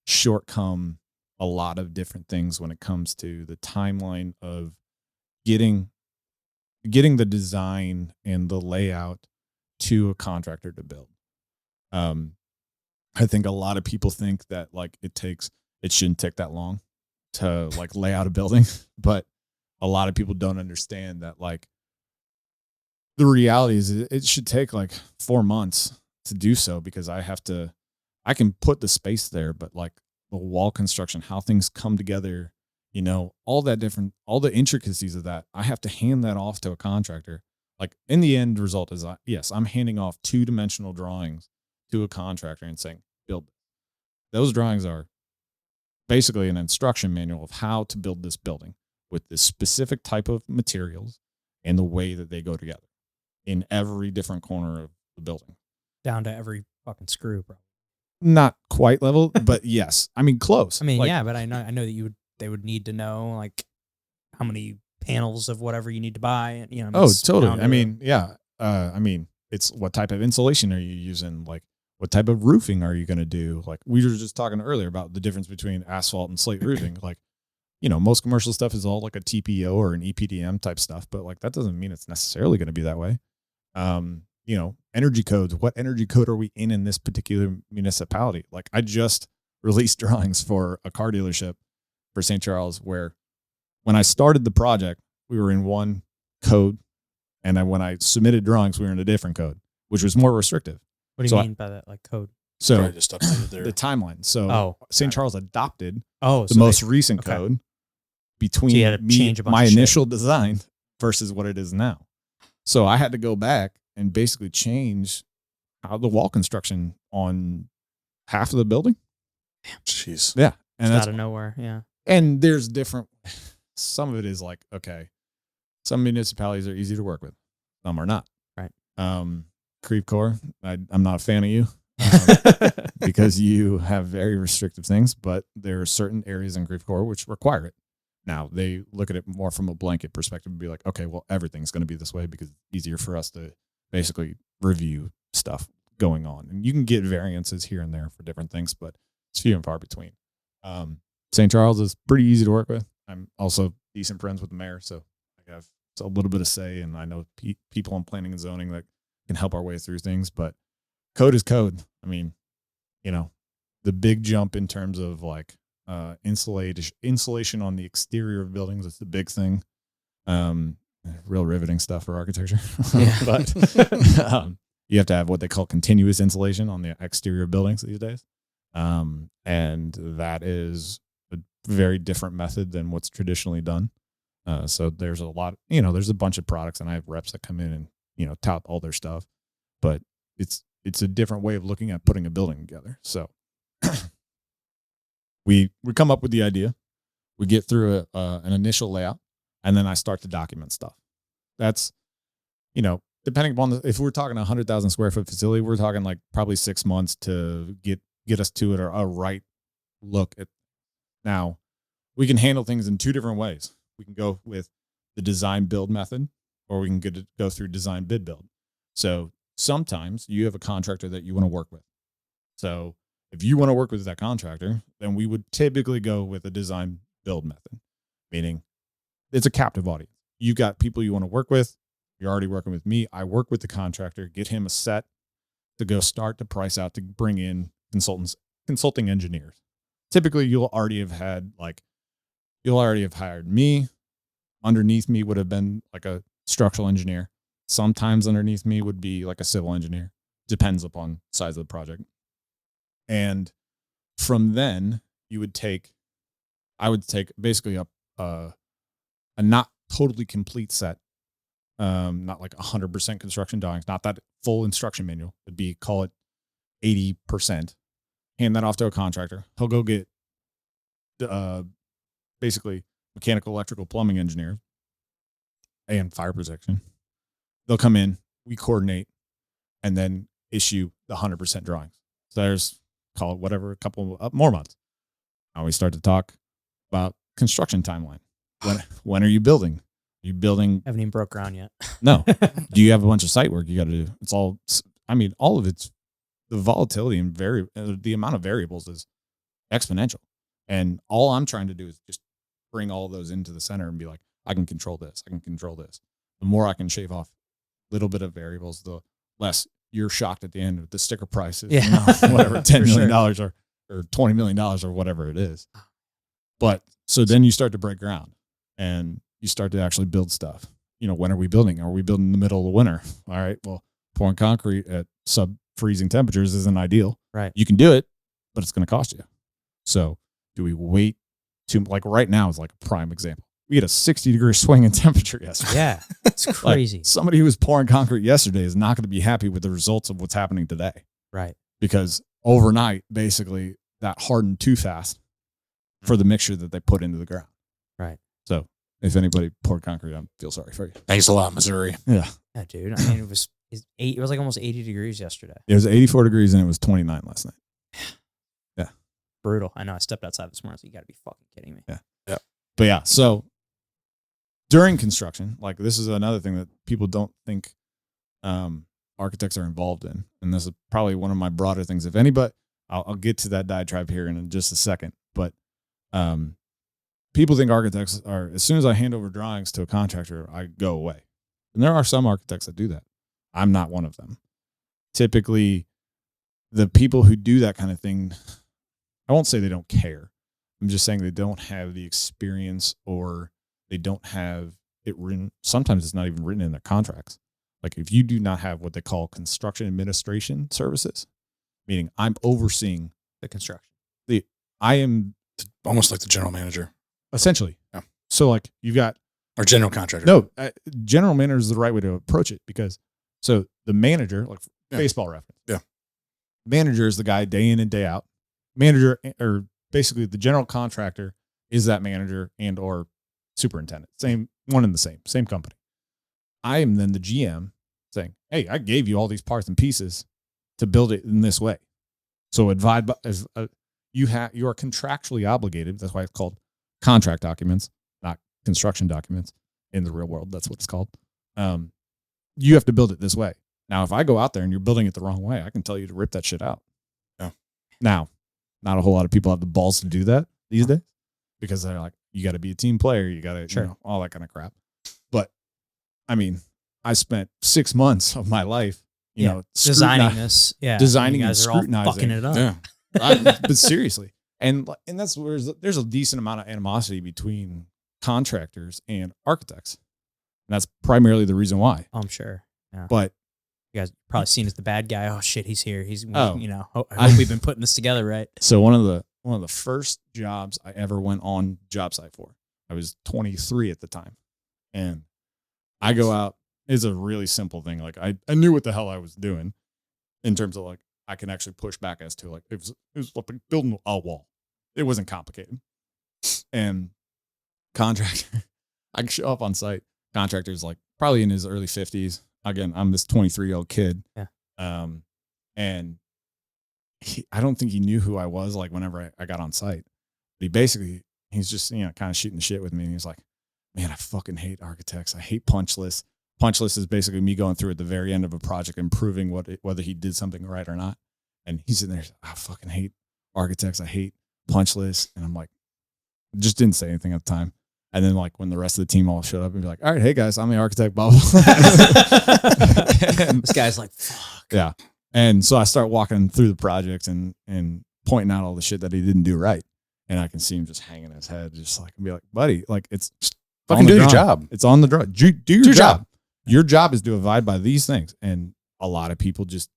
Speaker 3: shortcome a lot of different things when it comes to the timeline of getting the design and the layout to a contractor to build. I think a lot of people think that like it shouldn't take that long to like lay out a building, but a lot of people don't understand that like the reality is it should take like 4 months to do so, because I can put the space there, but like the wall construction, how things come together, all the intricacies of that, I have to hand that off to a contractor. Like in the end result is, yes, I'm handing off 2-dimensional drawings to a contractor and saying, build. Those drawings are basically an instruction manual of how to build this building with this specific type of materials and the way that they go together in every different corner of the building.
Speaker 1: Down to every fucking screw, bro.
Speaker 3: Not quite level, but yes. I mean, close.
Speaker 1: I mean, yeah, but I know that they would need to know like how many panels of whatever you need to buy. And,
Speaker 3: oh, totally. I mean, yeah. I mean, it's what type of insulation are you using? Like, what type of roofing are you going to do? Like, we were just talking earlier about the difference between asphalt and slate roofing. Like, most commercial stuff is all like a TPO or an EPDM type stuff, but like that doesn't mean it's necessarily going to be that way. Energy codes. What energy code are we in this particular municipality? Like, I just released drawings for a car dealership for St. Charles, where when I started the project, we were in one code, and then when I submitted drawings, we were in a different code, which was more restrictive.
Speaker 1: What do you mean by that? Like code?
Speaker 3: So
Speaker 4: just updated there.
Speaker 3: The timeline. So St. Charles adopted
Speaker 1: the
Speaker 3: most recent code between my initial design versus what it is now. So I had to go back and basically change how the wall construction on half of the building.
Speaker 4: Jeez.
Speaker 3: Yeah.
Speaker 1: And that's out of nowhere. Yeah.
Speaker 3: And there's different, some of it is like, okay, some municipalities are easy to work with. Some are not.
Speaker 1: Right.
Speaker 3: Creve Corps, I'm not a fan of you because you have very restrictive things, but there are certain areas in Creve Corps which require it. Now, they look at it more from a blanket perspective and be like, okay, well, everything's going to be this way because it's easier for us to basically review stuff going on. And you can get variances here and there for different things, but it's few and far between. St. Charles is pretty easy to work with. I'm also decent friends with the mayor, so I have a little bit of say, and I know people in planning and zoning that can help our way through things, but code is code. I mean, the big jump in terms of like insulation on the exterior of buildings is the big thing. Real riveting stuff for architecture.
Speaker 1: Yeah.
Speaker 3: But you have to have what they call continuous insulation on the exterior of buildings these days. And that is a very different method than what's traditionally done. So there's a lot, there's a bunch of products, and I have reps that come in and, tout all their stuff, but it's a different way of looking at putting a building together. So we come up with the idea, we get through an initial layout, and then I start to document stuff. That's, depending upon if we're talking 100,000 square foot facility, we're talking like probably 6 months to get us to it, or a right look at. Now, we can handle things in two different ways. We can go with the design build method, or we can go through design bid build. So sometimes you have a contractor that you want to work with. So if you want to work with that contractor, then we would typically go with a design build method, meaning it's a captive audience. You got people you want to work with. You're already working with me. I work with the contractor, get him a set to go start to price out to bring in consulting engineers. Typically, you'll already have hired me. Underneath me would have been like a structural engineer. Sometimes underneath me would be like a civil engineer. Depends upon size of the project. And from then, I would take basically a not totally complete set, not like 100% construction drawings, not that full instruction manual. It'd be, call it 80%. Hand that off to a contractor. He'll go get basically mechanical, electrical, plumbing engineer and fire protection. They'll come in, we coordinate, and then issue the 100% drawings. So there's, call it whatever, a couple more months. Now we start to talk about construction timeline. When are you building? Are you building?
Speaker 1: Haven't even broke ground yet.
Speaker 3: No. Do you have a bunch of site work you got to do? It's all, all of it's, the volatility and the amount of variables is exponential. And all I'm trying to do is just bring all of those into the center and be like, I can control this. I can control this. The more I can shave off a little bit of variables, the less you're shocked at the end of the sticker prices, whatever, $10 million or $20 million or whatever it is. But so then you start to break ground and you start to actually build stuff. When are we building? Are we building in the middle of the winter? All right. Well, pouring concrete at sub-freezing temperatures isn't ideal.
Speaker 1: Right.
Speaker 3: You can do it, but it's going to cost you. So do we wait to, like right now is like a prime example. We had a 60-degree swing in temperature yesterday.
Speaker 1: Yeah, it's crazy.
Speaker 3: Somebody who was pouring concrete yesterday is not going to be happy with the results of what's happening today.
Speaker 1: Right.
Speaker 3: Because overnight, basically, that hardened too fast for the mixture that they put into the ground.
Speaker 1: Right.
Speaker 3: So if anybody poured concrete, I feel sorry for you.
Speaker 2: Thanks a lot, Missouri.
Speaker 3: Yeah.
Speaker 1: Yeah, dude. I mean, it was like almost 80 degrees yesterday.
Speaker 3: It was 84 degrees and it was 29 last night. Yeah.
Speaker 1: Brutal. I know. I stepped outside this morning, so you got to be fucking kidding me.
Speaker 3: Yeah. Yeah. But yeah, so during construction, like this is another thing that people don't think architects are involved in. And this is probably one of my broader things. If anybody, I'll get to that diatribe here in just a second. But people think architects are, as soon as I hand over drawings to a contractor, I go away. And there are some architects that do that. I'm not one of them. Typically, the people who do that kind of thing, I won't say they don't care. I'm just saying they don't have the experience, or they don't have it written. Sometimes it's not even written in their contracts. Like if you do not have what they call construction administration services, meaning I'm overseeing
Speaker 1: The construction.
Speaker 3: I am
Speaker 4: Almost like the general manager
Speaker 3: essentially.
Speaker 4: Yeah.
Speaker 3: So like you've got,
Speaker 4: or general contractor.
Speaker 3: no, general manager is the right way to approach it, because so the manager, like baseball reference.
Speaker 4: Yeah.
Speaker 3: Manager is the guy day in and day out. Manager, or basically the general contractor, is that manager and or superintendent. Same one and the same company. I am then the GM saying, hey, I gave you all these parts and pieces to build it in this way. So you are contractually obligated. That's why it's called contract documents, not construction documents in the real world. That's what it's called. You have to build it this way. Now, if I go out there and you're building it the wrong way, I can tell you to rip that shit out.
Speaker 4: Yeah.
Speaker 3: Now, not a whole lot of people have the balls to do that these days because they're like, you got to be a team player. You got to,
Speaker 1: Sure.
Speaker 3: you know, all that kind of crap. But I mean, I spent 6 months of my life, you know,
Speaker 1: designing this. Yeah.
Speaker 3: designing
Speaker 1: you
Speaker 3: and
Speaker 1: guys are all
Speaker 3: scrutinizing.
Speaker 1: fucking it up.
Speaker 4: Yeah.
Speaker 3: But seriously. And that's where there's a decent amount of animosity between contractors and architects. And that's primarily the reason why.
Speaker 1: I'm sure. Yeah.
Speaker 3: But
Speaker 1: you guys probably seen as the bad guy. Oh shit, he's here. He's,
Speaker 3: Oh.
Speaker 1: you know, I hope we've been putting this together right.
Speaker 3: so one of the first jobs I ever went on job site for, I was 23 at the time. And I go out, it's a really simple thing. Like I knew what the hell I was doing in terms of like, I can actually push back as to like, it was like building a wall. It wasn't complicated. And contractor, I can show up on site. Contractor's like probably in his early 50s. Again, I'm this 23-year-old kid.
Speaker 1: Yeah.
Speaker 3: And I don't think he knew who I was like whenever I got on site. But he's just, you know, kind of shooting the shit with me. And he's like, man, I fucking hate architects. I hate punch lists. Punch list is basically me going through at the very end of a project and proving whether he did something right or not. And he's in there, I fucking hate architects. I hate punch lists. And I'm like, just didn't say anything at the time. And then like when the rest of the team all showed up and be like, all right, hey guys, I'm the architect, blah, blah, blah.
Speaker 1: This guy's like, fuck.
Speaker 3: Yeah. And so I start walking through the project and pointing out all the shit that he didn't do right. And I can see him just hanging his head, just like, and be like, buddy, like it's
Speaker 4: Fucking do your job.
Speaker 3: It's on the drawing. Do your job. Your job is to abide by these things. And a lot of people just,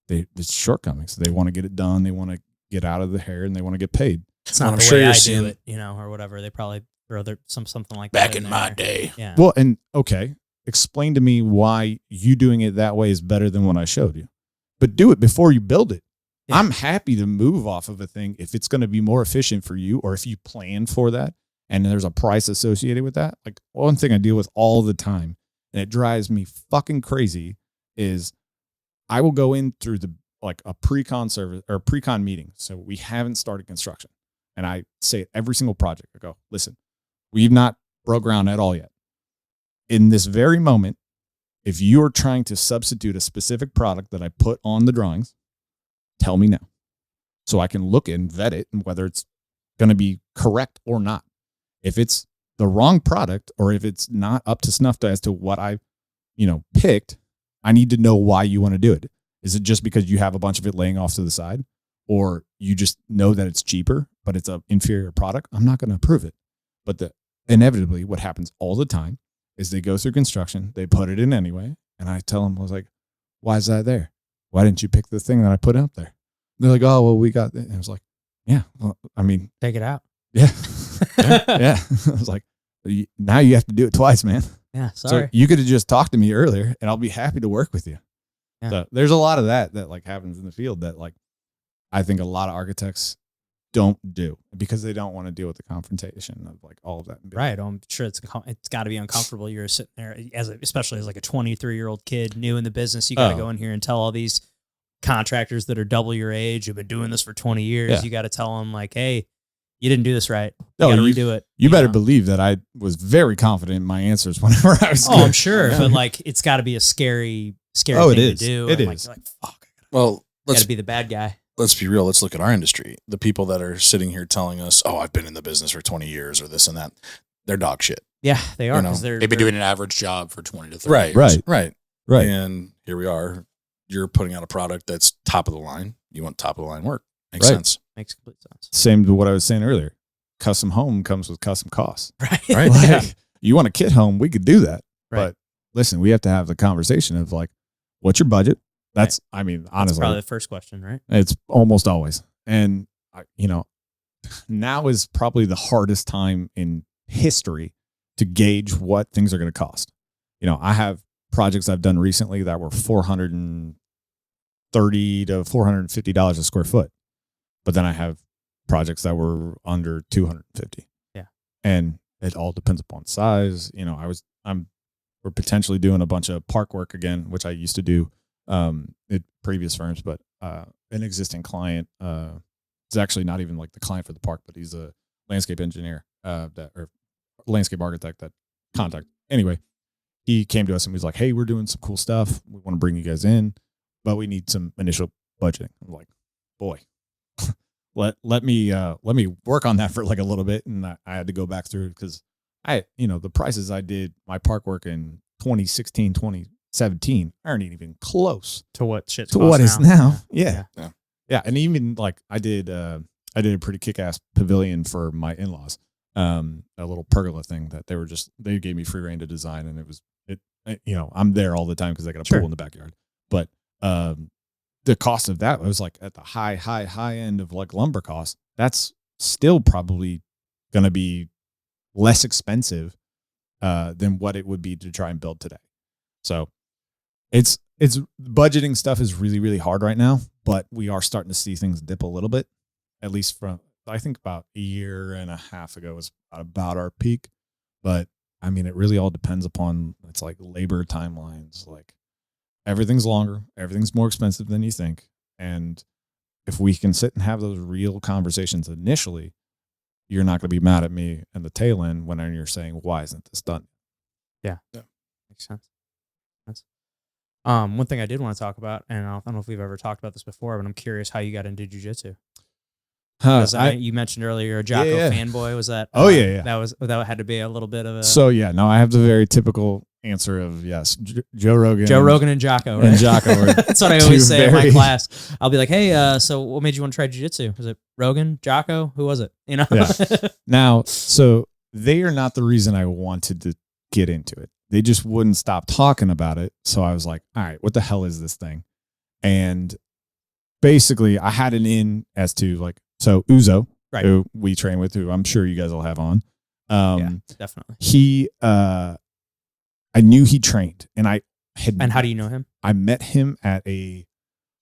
Speaker 3: it's shortcomings. They want to get it done. They want to get out of the hair and they want to get paid.
Speaker 1: It's not
Speaker 4: I'm
Speaker 1: the
Speaker 4: sure
Speaker 1: way
Speaker 4: you're
Speaker 1: I do
Speaker 4: seeing-
Speaker 1: it, you know, or whatever. They probably throw something like
Speaker 2: Back
Speaker 1: that
Speaker 2: in my
Speaker 1: there.
Speaker 2: day.
Speaker 1: Yeah.
Speaker 3: Well, and okay, explain to me why you doing it that way is better than what I showed you. But do it before you build it.
Speaker 1: Yeah.
Speaker 3: I'm happy to move off of a thing if it's going to be more efficient for you or if you plan for that and there's a price associated with that. Like one thing I deal with all the time and it drives me fucking crazy is I will go in through a pre-con service or pre-con meeting. So we haven't started construction. And I say it every single project. I go, listen, we've not broke ground at all yet. In this very moment, if you are trying to substitute a specific product that I put on the drawings, tell me now so I can look and vet it and whether it's going to be correct or not. If it's the wrong product or if it's not up to snuff as to what I, picked, I need to know why you want to do it. Is it just because you have a bunch of it laying off to the side or you just know that it's cheaper, but it's an inferior product? I'm not going to approve it. But inevitably what happens all the time is they go through construction, they put it in anyway. And I tell them, I was like, why is that there? Why didn't you pick the thing that I put up there? They're like, oh, well, we got it. And I was like, yeah, well, I mean,
Speaker 1: Take it out.
Speaker 3: yeah. Yeah. I was like, now you have to do it twice, man.
Speaker 1: Yeah. Sorry.
Speaker 3: So you could have just talked to me earlier and I'll be happy to work with you.
Speaker 1: Yeah.
Speaker 3: So there's a lot of that like happens in the field that like, I think a lot of architects don't do because they don't want to deal with the confrontation of like all of that.
Speaker 1: Right. I'm sure it's got to be uncomfortable. You're sitting there especially as like a 23-year-old kid new in the business. You got to go in here and tell all these contractors that are double your age who've been doing this for 20 years.
Speaker 3: Yeah.
Speaker 1: You got to tell them like, hey, you didn't do this right. You
Speaker 3: No,
Speaker 1: got to redo it.
Speaker 3: You better
Speaker 1: know?
Speaker 3: believe that I was very confident in my answers whenever I was.
Speaker 1: Oh, I'm sure. But like, it's got to be a scary thing to do.
Speaker 3: It
Speaker 1: and
Speaker 3: is.
Speaker 1: Like, fuck.
Speaker 4: Well,
Speaker 1: Got to be the bad guy.
Speaker 4: let's be real. Let's look at our industry. The people that are sitting here telling us, oh, I've been in the business for 20 years or this and that, they're dog shit.
Speaker 1: Yeah, they are.
Speaker 4: You know,
Speaker 1: 'Cause
Speaker 2: They've been doing an average job for 20 to 30
Speaker 4: Right.
Speaker 2: years.
Speaker 3: Right.
Speaker 4: And here we are. You're putting out a product that's top of the line. You want top of the line work. Makes
Speaker 3: Right.
Speaker 4: sense.
Speaker 1: Makes complete sense.
Speaker 3: Same to what I was saying earlier. Custom home comes with custom costs.
Speaker 1: Right.
Speaker 4: Right.
Speaker 3: Like,
Speaker 1: Yeah.
Speaker 3: you want a kit home, we could do that.
Speaker 1: Right.
Speaker 3: But listen, we have to have the conversation of like, what's your budget? That's, I mean,
Speaker 1: That's
Speaker 3: honestly,
Speaker 1: probably the first question, right?
Speaker 3: it's almost always. And, now is probably the hardest time in history to gauge what things are going to cost. I have projects I've done recently that were $430 to $450 a square foot. But then I have projects that were under $250.
Speaker 1: Yeah.
Speaker 3: and it all depends upon size. We're potentially doing a bunch of park work again, which I used to do at previous firms, but an existing client is actually not even like the client for the park, but he's a landscape engineer or landscape architect that contact. Anyway, he came to us and was like, "Hey, we're doing some cool stuff. We want to bring you guys in, but we need some initial budgeting." I'm like, "Boy, let me work on that for like a little bit." And I had to go back through because the prices I did my park work in 2016, 2017 aren't even close
Speaker 1: to what shit's
Speaker 3: to what is now.
Speaker 1: Yeah.
Speaker 3: Yeah. And even like I did a pretty kick-ass pavilion for my in-laws, a little pergola thing that they gave me free reign to design. And I'm there all the time because I got a pool in the backyard. But the cost of that was like at the high end of like lumber costs. That's still probably going to be less expensive than what it would be to try and build today. So it's budgeting stuff is really, really hard right now, but we are starting to see things dip a little bit, at least from, I think about a year and a half ago was about our peak. But I mean, it really all depends upon, it's like labor timelines, like everything's longer, everything's more expensive than you think. And if we can sit and have those real conversations initially, you're not going to be mad at me in the tail end when you're saying, why isn't this done?
Speaker 1: Yeah. Makes sense. One thing I did want to talk about, and I don't know if we've ever talked about this before, but I'm curious how you got into jiu-jitsu. You mentioned earlier you're a Jocko fanboy. Was that?
Speaker 3: Yeah.
Speaker 1: That had to be a little bit of a.
Speaker 3: So no, I have the very typical answer of yes, Joe Rogan
Speaker 1: and Jocko. Right?
Speaker 3: And Jocko.
Speaker 1: That's what I always say in my class. I'll be like, hey, so what made you want to try jiu-jitsu? Was it Rogan, Jocko? Who was it? Yeah.
Speaker 3: Now, so they are not the reason I wanted to get into it. They just wouldn't stop talking about it. So I was like, all right, what the hell is this thing? And basically I had an in as to like, so Uzo, right, who we train with, who I'm sure you guys will have on.
Speaker 1: Yeah, definitely.
Speaker 3: He, I knew he trained, and I had.
Speaker 1: And how do you know him?
Speaker 3: I met him at a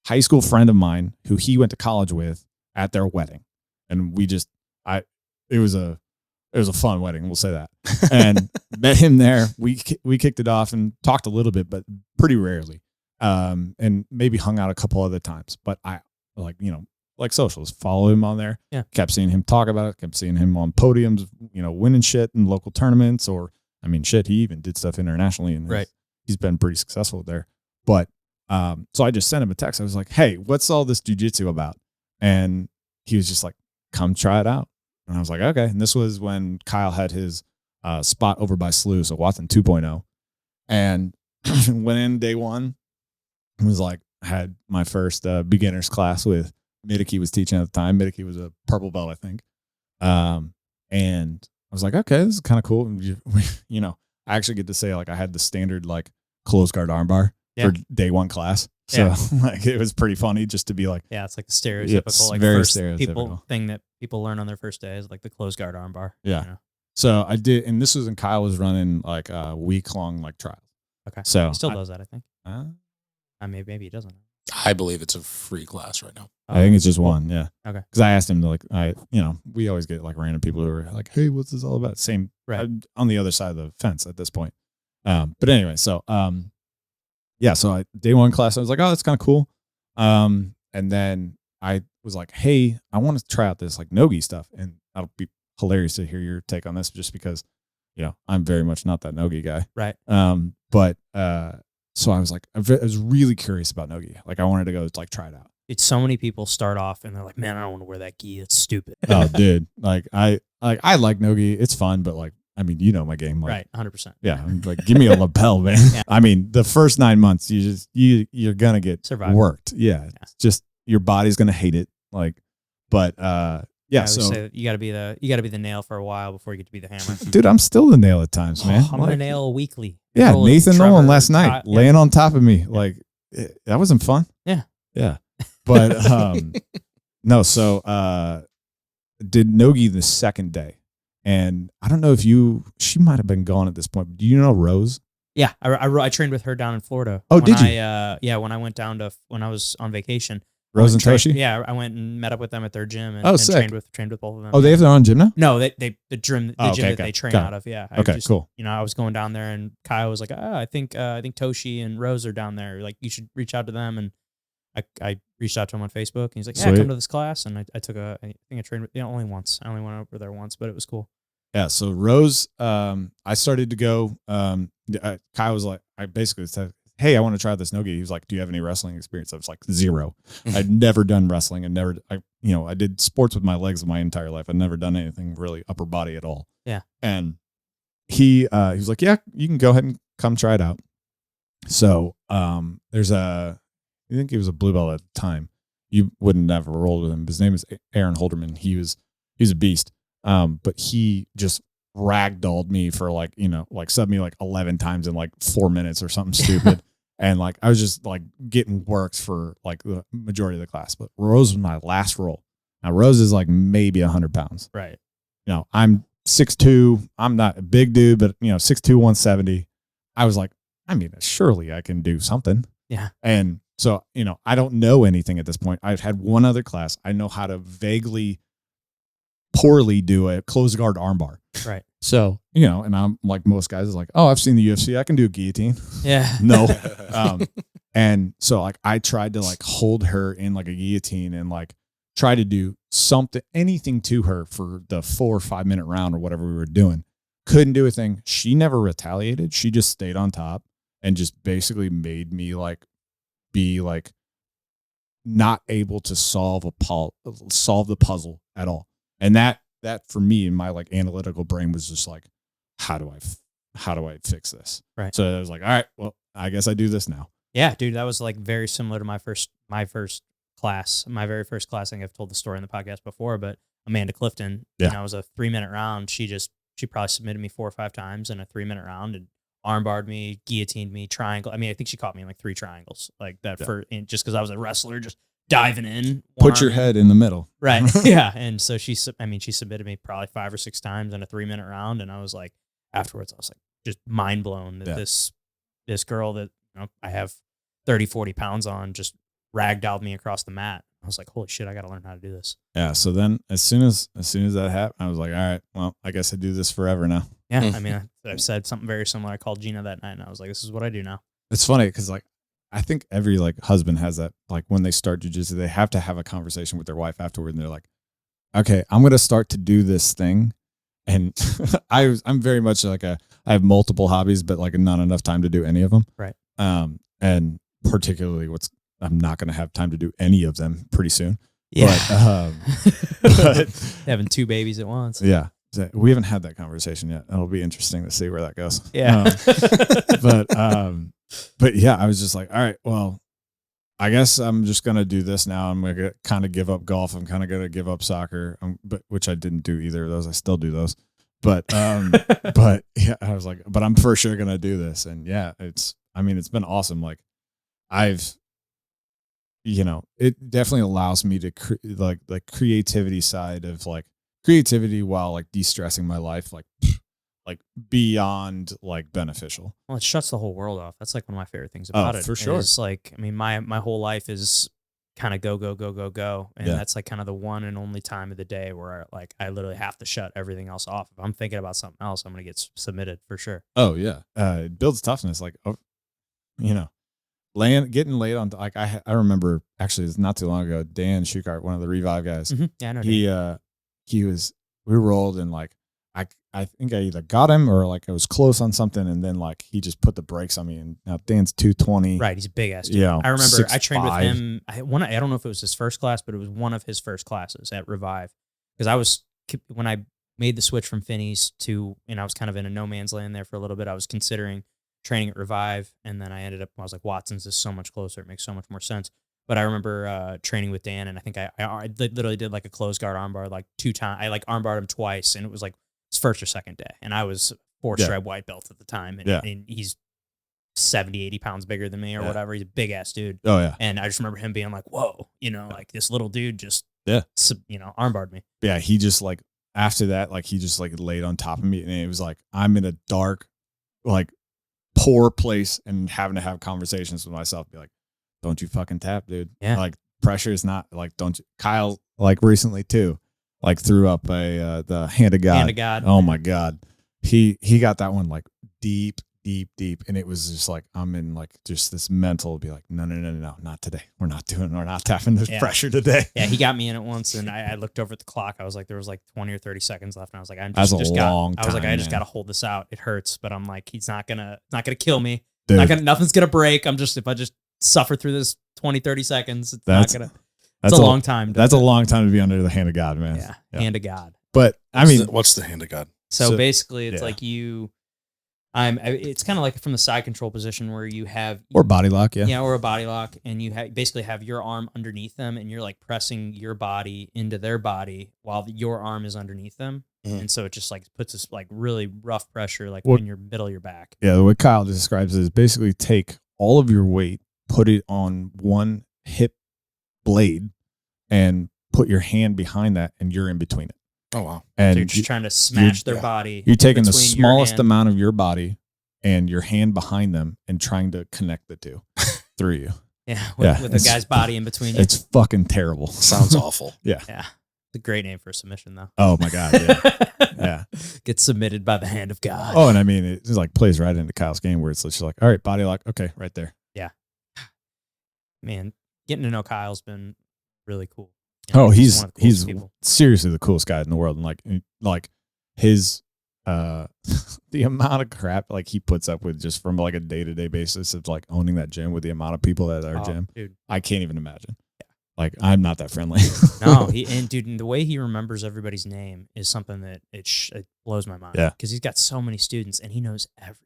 Speaker 3: high school friend of mine who he went to college with at their wedding, and it was a fun wedding, we'll say that, and met him there. We kicked it off and talked a little bit, but pretty rarely, and maybe hung out a couple other times. But I like socials, follow him on there.
Speaker 1: Yeah.
Speaker 3: Kept seeing him talk about it, kept seeing him on podiums, winning shit in local tournaments, or I mean, shit, he even did stuff internationally, and
Speaker 1: right,
Speaker 3: he's been pretty successful there. But so I just sent him a text. I was like, "Hey, what's all this jiu-jitsu about?" And he was just like, "Come try it out." And I was like, "Okay." And this was when Kyle had his spot over by SLU, so Watson 2.0, and went in day one. It was like I had my first beginners class with Midiki was teaching at the time. Midiki was a purple belt, I think. And I was like, okay, this is kind of cool. And I actually get to say like I had the standard like closed guard armbar for day one class. So like it was pretty funny just to be like,
Speaker 1: it's like the stereotypical first people thing that people learn on their first day is like the closed guard armbar.
Speaker 3: Yeah. So I did, and this was when Kyle was running like a week long like trials.
Speaker 1: Okay.
Speaker 3: So
Speaker 1: he still does that, I think. Maybe he doesn't.
Speaker 2: I believe it's a free class right now.
Speaker 3: I think it's just one. Yeah.
Speaker 1: Okay.
Speaker 3: Because I asked him to we always get like random people who are like, hey, what's this all about? Same on the other side of the fence at this point. But anyway, so so day one class, I was like, oh, that's kind of cool. And then I was like, hey, I want to try out this like Nogi stuff, and that'll be hilarious to hear your take on this, just because I'm very much not that Nogi guy.
Speaker 1: Right.
Speaker 3: So I was like, I was really curious about Nogi. Like I wanted to go like try it out.
Speaker 1: It's so many people start off and they're like, man, I don't want to wear that gi. It's stupid.
Speaker 3: Oh, dude. Like I like Nogi. It's fun, but like, I mean, my game. Like,
Speaker 1: right. 100%.
Speaker 3: Yeah. I'm like, give me a lapel, man. Yeah. I mean, the first 9 months, you're going to get worked. Yeah. It's just, your body's going to hate it. Like, but, so
Speaker 1: say you got to be the nail for a while before you get to be the hammer.
Speaker 3: Dude, I'm still the nail at times, man.
Speaker 1: I'm the nail weekly.
Speaker 3: Yeah, Nathan Nolan last night laying on top of me. Like that wasn't fun.
Speaker 1: Yeah.
Speaker 3: Yeah. But no, so did Nogi the second day. And I don't know if she might have been gone at this point. But do you know Rose?
Speaker 1: Yeah, I trained with her down in Florida.
Speaker 3: Oh, did you?
Speaker 1: When I went down when I was on vacation,
Speaker 3: Rose and Toshi?
Speaker 1: Yeah, I went and met up with them at their gym and,
Speaker 3: Oh,
Speaker 1: and
Speaker 3: sick.
Speaker 1: trained with both of them.
Speaker 3: Oh, they have their own gym now?
Speaker 1: No, the gym
Speaker 3: Oh,
Speaker 1: gym
Speaker 3: okay,
Speaker 1: that they train
Speaker 3: got it.
Speaker 1: out of. Yeah.
Speaker 3: Okay, cool.
Speaker 1: You know, I was going down there and Kyle was like, I think Toshi and Rose are down there. Like, you should reach out to them. And I reached out to him on Facebook and he's like, yeah,
Speaker 3: Sweet.
Speaker 1: come to this class. And I took I think I trained with, only once. I only went over there once, but it was cool.
Speaker 3: Yeah, so Rose, I started to go. Kyle was like, I basically said, hey, I want to try this no-gi. He was like, do you have any wrestling experience? I was like, 0. I'd never done wrestling and I did sports with my legs my entire life. I'd never done anything really upper body at all.
Speaker 1: Yeah.
Speaker 3: And he was like, yeah, you can go ahead and come try it out. So there's I think he was a blue belt at the time. You wouldn't have rolled with him. His name is Aaron Holderman. He's a beast. But he just ragdolled me for subbed me 11 times in 4 minutes or something stupid. And I was just getting worked for the majority of the class. But Rose was my last roll. Now Rose is maybe 100 pounds.
Speaker 1: Right.
Speaker 3: You know, I'm 6'2". I'm not a big dude, but 6'2", 170. I was like, I mean, surely I can do something.
Speaker 1: Yeah.
Speaker 3: And so, I don't know anything at this point. I've had one other class. I know how to vaguely poorly do a closed guard armbar.
Speaker 1: Right.
Speaker 3: So, and I'm like most guys is like, oh, I've seen the UFC. I can do a guillotine.
Speaker 1: Yeah.
Speaker 3: No. And so I tried to hold her in a guillotine and try to do anything to her for the 4 or 5 minute round or whatever we were doing. Couldn't do a thing. She never retaliated. She just stayed on top and just basically made me be not able to solve the puzzle at all. And that for me in my analytical brain was just how do I fix this?
Speaker 1: Right.
Speaker 3: So I was like, all right, well, I guess I do this now.
Speaker 1: Yeah, dude, that was very similar to my first class. My very first class. I think I've told the story in the podcast before, but Amanda Clifton,
Speaker 3: Yeah.
Speaker 1: it was a 3-minute round. She probably submitted me 4 or 5 times in a 3-minute round and armbarred me, guillotined me, triangle. I mean, I think she caught me in 3 triangles just because I was a wrestler, just diving in.
Speaker 3: Put your head in the middle.
Speaker 1: Right. Yeah. And so she submitted me probably 5 or 6 times in a 3-minute round. And I was afterwards, I was just mind blown that this girl that I have 30, 40 pounds on just ragdolled me across the mat. I was like, holy shit, I got to learn how to do this.
Speaker 3: Yeah. So then as soon as that happened, I was like, all right, well, I guess I do this forever now.
Speaker 1: Yeah. I mean, I've said something very similar. I called Gina that night and I was like, this is what I do now.
Speaker 3: It's funny because I think every husband has that, when they start jujitsu, they have to have a conversation with their wife afterward. And they're like, okay, I'm going to start to do this thing. And I'm very much I have multiple hobbies, but not enough time to do any of them.
Speaker 1: Right.
Speaker 3: And particularly I'm not going to have time to do any of them pretty soon.
Speaker 1: Yeah.
Speaker 3: But
Speaker 1: having 2 babies at once.
Speaker 3: Yeah. We haven't had that conversation yet. It'll be interesting to see where that goes.
Speaker 1: Yeah.
Speaker 3: But yeah, I was just like, all right, well, I guess I'm just going to do this now. I'm going to kind of give up golf. I'm kind of going to give up soccer, which I didn't do either of those. I still do those. But yeah, I was like, but I'm for sure going to do this. And yeah, it's been awesome. It definitely allows me to creativity side of creativity while de-stressing my life, beyond beneficial.
Speaker 1: Well, it shuts the whole world off. That's one of my favorite things about it.
Speaker 3: For sure.
Speaker 1: It's my whole life is kind of go. And that's kind of the one and only time of the day where I literally have to shut everything else off. If I'm thinking about something else, I'm going to get submitted for sure.
Speaker 3: Oh yeah. It builds toughness. Getting laid on, I remember actually it's not too long ago, Dan Shukart, one of the Revive guys.
Speaker 1: Mm-hmm. Yeah, I know.
Speaker 3: We rolled and I think I either got him or I was close on something, and then he just put the brakes on me. And now Dan's 220.
Speaker 1: Right, he's a big ass dude.
Speaker 3: Yeah,
Speaker 1: I remember
Speaker 3: 6'5".
Speaker 1: I trained with him. I don't know if it was his first class, but it was one of his first classes at Revive. Because when I made the switch from Finney's to, I was kind of in a no man's land there for a little bit. I was considering training at Revive, and then I was like, Watson's is so much closer. It makes so much more sense. But I remember training with Dan, and I think I literally did a closed guard armbar 2 times. I armbarred him twice, and it was his first or second day. And I was 4-stripe white belt at the time, and he's 70, 80 pounds bigger than me or whatever. He's a big ass dude.
Speaker 3: Oh yeah.
Speaker 1: And I just remember him being like, whoa, this little dude just armbarred me.
Speaker 3: Yeah, he just after that, he just laid on top of me, and it was I'm in a dark, poor place and having to have conversations with myself, be like, don't you fucking tap, dude.
Speaker 1: Yeah.
Speaker 3: pressure is not like, don't you, Kyle, like recently too, like threw up the hand of God.
Speaker 1: Hand of God.
Speaker 3: Oh my God. He got that one like deep. And it was just like, I'm in like just this mental be like, no, not today. We're not tapping this pressure today.
Speaker 1: Yeah. He got me in it once and I looked over at the clock. I was like, there was like 20 or 30 seconds left. And I was like, I just got to hold this out. It hurts, but I'm like, he's not gonna kill me. Nothing's gonna break. If I just suffer through this 20, 30 seconds, it's a long time.
Speaker 3: That's a long time to be under the hand of God, man.
Speaker 1: Yeah. Hand of God.
Speaker 3: But
Speaker 4: what's the hand of God?
Speaker 1: So basically it's like it's kind of like from the side control position where you have
Speaker 3: or body lock,
Speaker 1: or a body lock, and you basically have your arm underneath them, and you're like pressing your body into their body while your arm is underneath them, and so it just like puts this like really rough pressure like in your middle of your back.
Speaker 3: Yeah, the way Kyle describes it is basically take all of your weight, put it on one hip blade, and put your hand behind that, and you're in between it.
Speaker 4: Oh, wow.
Speaker 3: And
Speaker 1: so you're just trying to smash their body.
Speaker 3: You're taking the smallest amount of your body and your hand behind them and trying to connect the two through you.
Speaker 1: Yeah, with the guy's body in between you.
Speaker 3: It's fucking terrible.
Speaker 4: Sounds awful.
Speaker 3: Yeah.
Speaker 1: It's a great name for a submission, though.
Speaker 3: Oh, my God. Yeah. Yeah.
Speaker 1: Gets submitted by the hand of God.
Speaker 3: Oh, and I mean, it just like plays right into Kyle's game where it's just like, all right, body lock. Okay, right there.
Speaker 1: Yeah. Man, getting to know Kyle's been really cool.
Speaker 3: He's seriously the coolest guy in the world, and like his the amount of crap like he puts up with just from like a day-to-day basis of like owning that gym with the amount of people at our gym,
Speaker 1: dude.
Speaker 3: I can't even imagine. Yeah. Like I'm not that friendly.
Speaker 1: No, and the way he remembers everybody's name is something that it blows my mind.
Speaker 3: Yeah,
Speaker 1: because he's got so many students and he knows everybody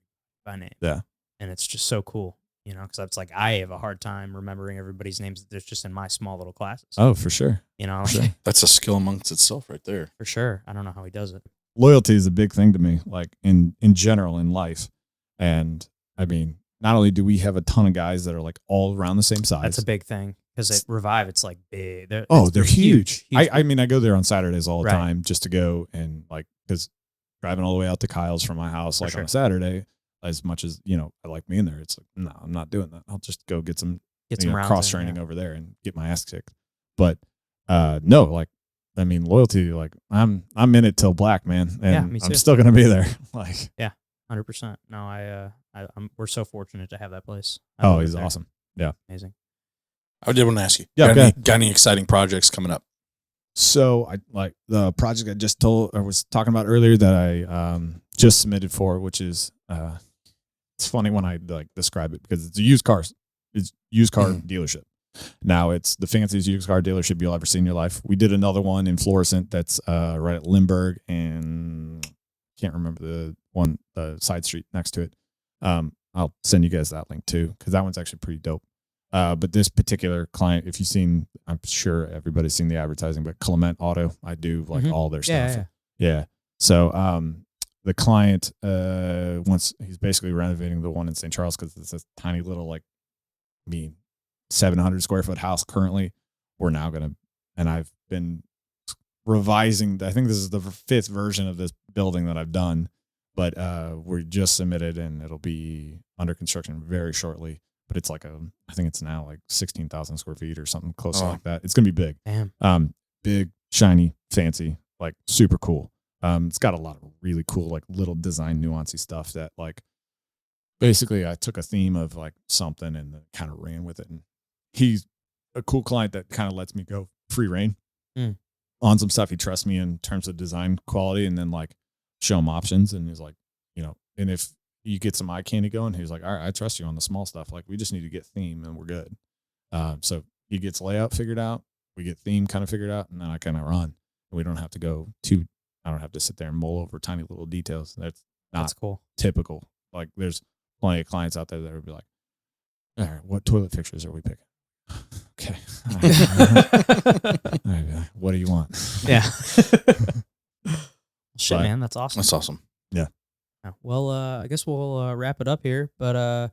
Speaker 1: by name.
Speaker 3: Yeah,
Speaker 1: and it's just so cool. Because it's like I have a hard time remembering everybody's names that's just in my small little classes.
Speaker 3: Oh, for sure.
Speaker 4: That's a skill amongst itself right there.
Speaker 1: For sure. I don't know how he does it.
Speaker 3: Loyalty is a big thing to me, like in general in life. And I mean, not only do we have a ton of guys that are like all around the same size.
Speaker 1: That's a big thing because at Revive, it's like big.
Speaker 3: They're huge. I mean, I go there on Saturdays all the time just to go and like, because driving all the way out to Kyle's from my house, like on a Saturday, as much as, I like being there, it's like, no, I'm not doing that. I'll just go get some cross training over there and get my ass kicked. But no, like, I mean, loyalty, like I'm in it till black, man. And
Speaker 1: me too.
Speaker 3: I'm still going to be there. Like,
Speaker 1: 100%. No, we're so fortunate to have that place.
Speaker 3: He's awesome. Yeah.
Speaker 1: Amazing.
Speaker 4: I did want to ask you, got any exciting projects coming up?
Speaker 3: So I like the project I was talking about earlier that I just submitted for, which is, it's funny when I like describe it because it's a used car dealership. Now it's the fanciest used car dealership you'll ever see in your life. We did another one in Florissant that's right at Lindbergh and can't remember the side street next to it. I'll send you guys that link too because that one's actually pretty dope. But this particular client, if you've seen, I'm sure everybody's seen the advertising, but Clement Auto, I do like all their stuff. Yeah. So the client he's basically renovating the one in St. Charles because it's a tiny little 700 square foot house currently. We're now and I've been revising. I think this is the 5th version of this building that I've done, but we just submitted and it'll be under construction very shortly. But it's like I think it's now like 16,000 square feet or something close to like that. It's gonna be big.
Speaker 1: Damn.
Speaker 3: Big, shiny, fancy, like super cool. It's got a lot of really cool, like little design nuancy stuff that like basically I took a theme of like something and kind of ran with it. And he's a cool client that kind of lets me go free reign on some stuff. He trusts me in terms of design quality and then like show him options. And he's like, and if you get some eye candy going, he's like, all right, I trust you on the small stuff. Like we just need to get theme and we're good. So he gets layout figured out. We get theme kind of figured out and then I kind of run. We don't have to go I don't have to sit there and mull over tiny little details. That's
Speaker 1: cool.
Speaker 3: Typical. Like there's plenty of clients out there that would be like, all right, what toilet fixtures are we picking? Okay. All right, what do you want?
Speaker 1: Yeah. Shit, man, that's awesome.
Speaker 4: That's awesome.
Speaker 3: Yeah.
Speaker 1: Well, I guess we'll wrap it up here. But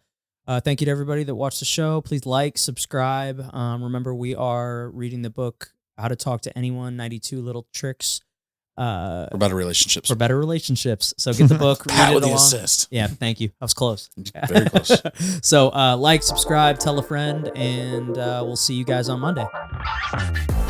Speaker 1: thank you to everybody that watched the show. Please like, subscribe. Remember, we are reading the book How to Talk to Anyone, 92 Little Tricks.
Speaker 4: For better relationships.
Speaker 1: So get the book.
Speaker 4: Pat
Speaker 1: read
Speaker 4: with
Speaker 1: it
Speaker 4: the
Speaker 1: along.
Speaker 4: assist.
Speaker 1: Yeah, thank you. I was close.
Speaker 4: Very close.
Speaker 1: So like, subscribe, tell a friend, and we'll see you guys on Monday. Bye.